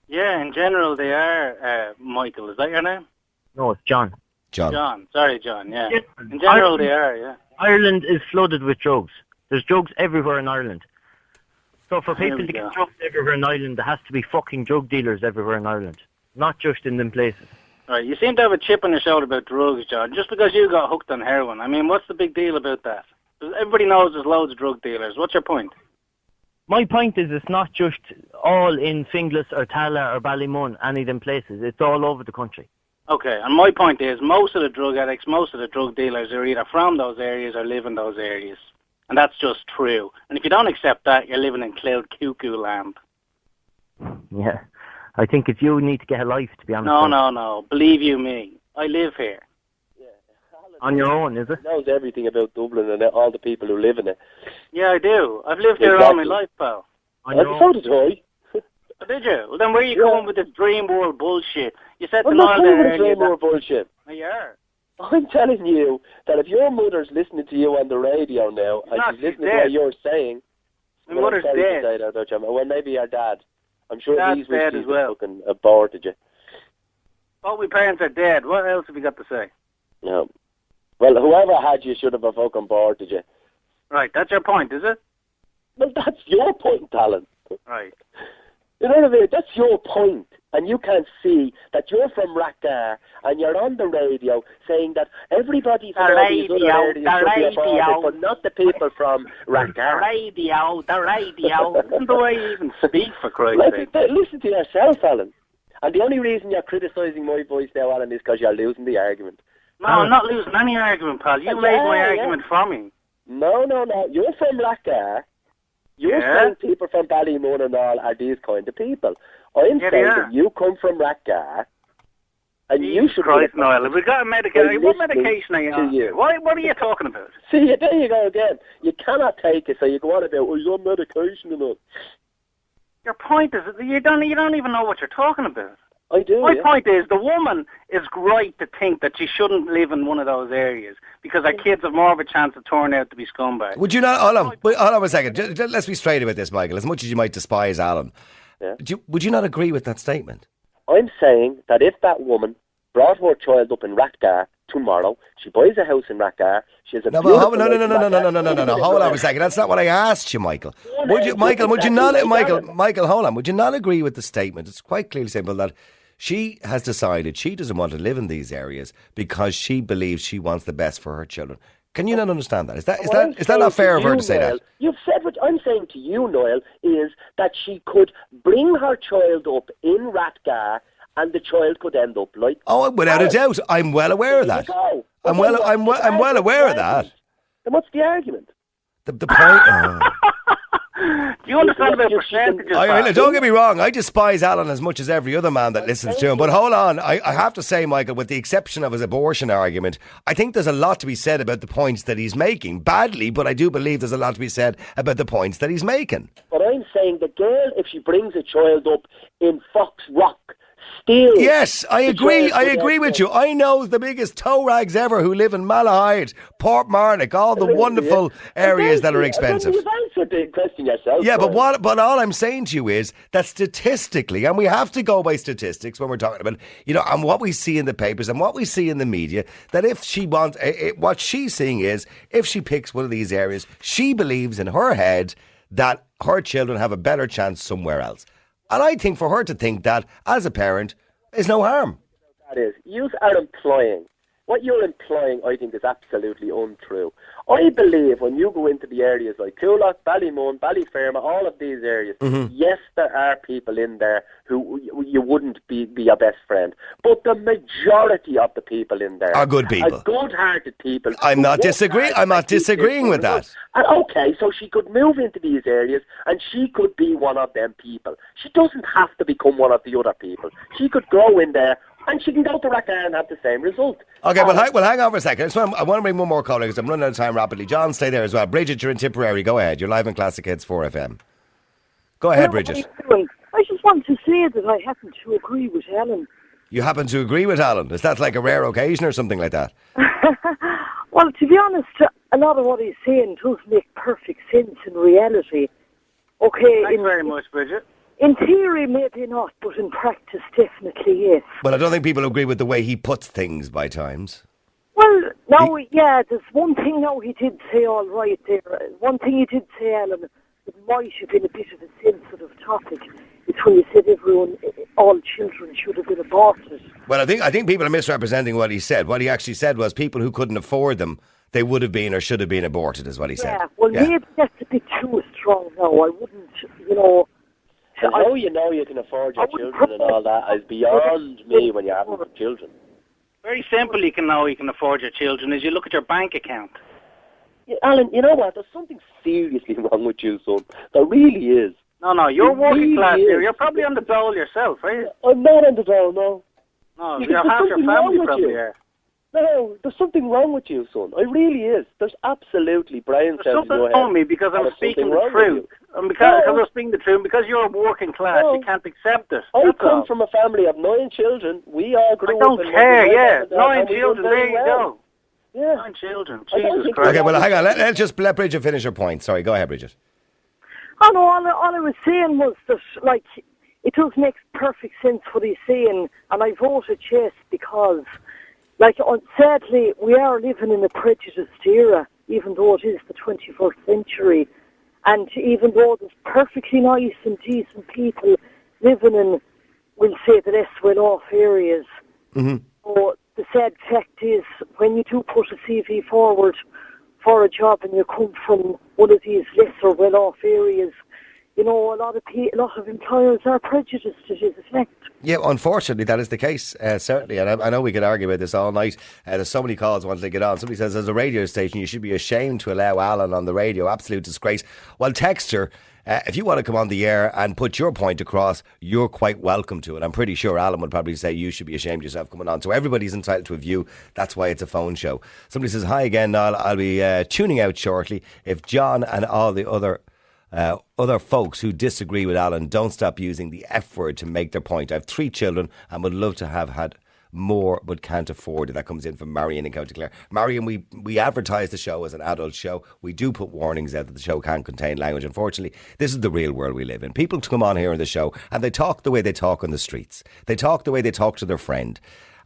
Yeah, in general they are, Michael. Is that your name? No, it's John. John. Sorry, John, yeah. In general they are, yeah. Ireland is flooded with drugs. There's drugs everywhere in Ireland. So for people to get drugs everywhere in Ireland, there has to be fucking drug dealers everywhere in Ireland. Not just in them places. Right, you seem to have a chip on your shoulder about drugs, John. Just because you got hooked on heroin. I mean, what's the big deal about that? Everybody knows there's loads of drug dealers. What's your point? My point is it's not just all in Finglas or Tala or Ballymun, any of them places. It's all over the country. Okay, and my point is most of the drug addicts, most of the drug dealers are either from those areas or live in those areas. And that's just true. And if you don't accept that, you're living in cloud cuckoo land. Yeah. I think if you need to get a life, to be honest. No. Believe you me. I live here. Yeah. On your own, is it? He knows everything about Dublin and all the people who live in it. Yeah, I do. I've lived here all my life, pal. So did I. Oh, did you? Well, then where are you going with this dream world bullshit? You said I'm to not Niall going there with dream world bullshit. Oh, you are. I'm telling you that if your mother's listening to you on the radio now and she's listening to what you're saying, my mother's dead. Well, maybe your dad. I'm sure Dad's dead as well. Fucking aborted you. Oh, my parents are dead. What else have you got to say? No. Well, whoever had you should have a fucking aborted you. Right, that's your point, is it? Well, that's your point, Alan. Right. You know what I mean? That's your point. And you can see that you're from Rackar and you're on the radio saying that everybody from all these other areas should be aborted, but not the people from Rackar. The radio. Listen to the way you even speak, for Christ's sake. Listen to yourself, Alan. And the only reason you're criticising my voice now, Alan, is because you're losing the argument. No, I'm not losing any argument, pal. You made my argument for me. No. You're from Rackar. You're saying people from Ballymun and all are these kind of people. I'm saying that you come from Rackar And you should Christ, Niall, have we got a medication? What medication are you on? What are you talking about? See, there you go again. You cannot take it, so you go on about, you're on medication and all. Your point is, you don't even know what you're talking about. I do. My point is, the woman is right to think that she shouldn't live in one of those areas because her kids have more of a chance of turning out to be scumbags. Would you not? Hold on a second. Let's be straight about this, Michael. As much as you might despise Alan, would you not agree with that statement? I'm saying that if that woman brought her child up in Rathgar tomorrow, she buys a house in Rathgar, she has a no. Hold on a second. That's not what I asked you, Michael. Would you not agree with the statement? It's quite clearly simple that she has decided she doesn't want to live in these areas because she believes she wants the best for her children. Can you not understand that? Is that not fair of her to say that? You've said what I'm saying to you, Niall, is that she could bring her child up in Rathgar and the child could end up like... Oh, without a doubt. I'm well aware of that. I'm well aware of that. Then what's the argument? The point... Do you understand about percentages? Don't get me wrong, I despise Alan as much as every other man that listens to him, but hold on, I have to say, Michael, with the exception of his abortion argument, I think there's a lot to be said about the points that he's making. Badly, but I do believe there's a lot to be said about the points that he's making. But I'm saying the girl, if she brings a child up in Fox Rock, still... Yes, I agree with you. I know the biggest toe rags ever who live in Malahide, Portmarnock, all the wonderful areas that are expensive. You've answered the question yourself. Yeah, but all I'm saying to you is that statistically, and we have to go by statistics when we're talking about, and what we see in the papers and what we see in the media, that if she wants, what she's seeing is, if she picks one of these areas, she believes in her head that her children have a better chance somewhere else. And I think for her to think that, as a parent, is no harm. That is. You are implying. What you're implying, I think, is absolutely untrue. I believe when you go into the areas like Coolock, Ballymun, Ballyferma, all of these areas, yes, there are people in there who you wouldn't be your best friend. But the majority of the people in there are good people. Are good-hearted people. I'm not disagreeing with that. And okay, so she could move into these areas and she could be one of them people. She doesn't have to become one of the other people. She could go in there and she can go to Rathgar and have the same result. Okay, well, hang on for a second. I want to bring one more caller because I'm running out of time rapidly. John, stay there as well. Bridget, you're in Tipperary. Go ahead. You're live on Classic Hits 4FM. Go ahead, Bridget. I just want to say that I happen to agree with Alan. You happen to agree with Alan? Is that like a rare occasion or something like that? Well, to be honest, a lot of what he's saying does make perfect sense in reality. Okay. Thanks very much, Bridget. In theory, maybe not, but in practice, definitely yes. But I don't think people agree with the way he puts things by times. Well, there's one thing now he did say all right there. One thing he did say, Alan, it might have been a bit of a sensitive topic. It's when he said all children should have been aborted. Well, I think people are misrepresenting what he said. What he actually said was people who couldn't afford them, they would have been or should have been aborted, is what he said. Maybe that's a bit too strong now. I wouldn't, how you know you can afford your children and all that is beyond me when you're having children. Very simple, you can know you can afford your children is you look at your bank account. Yeah, Alan, you know what? There's something seriously wrong with you, son. There really is. No, you're working class here. You're probably on the dole yourself, right? I'm not on the dole, no. No, half your family probably are. No, there's something wrong with you, son. It really is. There's absolutely, Brian says in your head. There's something wrong with me because I'm speaking the truth. And because I'm speaking the truth, because you're working class, you can't accept it. I come from a family of 9 children. We all grew up. I don't care, 9 children, there you go. Yeah. 9 children, Jesus Christ. Okay, well, hang on. Let's just let Bridget finish her point. Sorry, go ahead, Bridget. Oh, no, all I was saying was that, it does make perfect sense what he's saying, and I voted yes because... sadly, we are living in a prejudiced era, even though it is the 21st century. And even though there's perfectly nice and decent people living in, we'll say, the less well-off areas. So the sad fact is, when you do put a CV forward for a job and you come from one of these lesser well-off areas, you know, a lot of employers are prejudiced to his effect. Yeah, unfortunately, that is the case, certainly. And I know we could argue about this all night. There's so many calls once they get on. Somebody says, as a radio station, you should be ashamed to allow Alan on the radio. Absolute disgrace. Well, texter, if you want to come on the air and put your point across, you're quite welcome to it. I'm pretty sure Alan would probably say you should be ashamed of yourself coming on. So everybody's entitled to a view. That's why it's a phone show. Somebody says, hi again, Niall. I'll be tuning out shortly. If John and all the other folks who disagree with Alan don't stop using the F word to make their point. I have 3 children and would love to have had more but can't afford it. That comes in from Marion in County Clare. Marion, we advertise the show as an adult show. We do put warnings out that the show can contain language. Unfortunately, this is the real world we live in. People come on here on the show and they talk the way they talk on the streets. They talk the way they talk to their friend.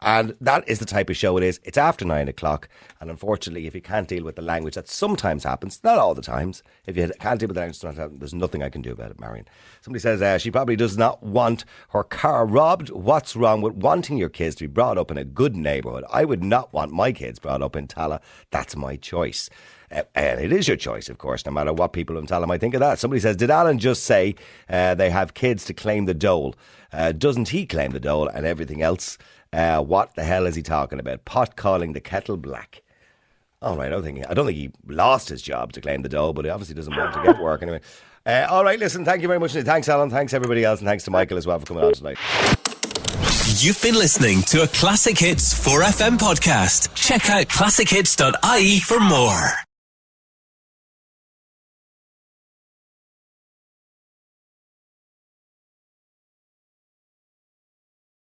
And that is the type of show it is. It's after 9 o'clock. And unfortunately, if you can't deal with the language, that sometimes happens, not all the times. If you can't deal with the language, there's nothing I can do about it, Marion. Somebody says she probably does not want her car robbed. What's wrong with wanting your kids to be brought up in a good neighbourhood? I would not want my kids brought up in Tala. That's my choice. And it is your choice, of course, no matter what people in Tala might think of that. Somebody says, did Alan just say they have kids to claim the dole? Doesn't he claim the dole and everything else? What the hell is he talking about? Pot calling the kettle black. All right, I don't think he lost his job to claim the dole, but he obviously doesn't want to get work anyway. All right, listen, thank you very much. Thanks, Alan. Thanks, everybody else. And thanks to Michael as well for coming on tonight. You've been listening to a Classic Hits 4FM podcast. Check out classichits.ie for more.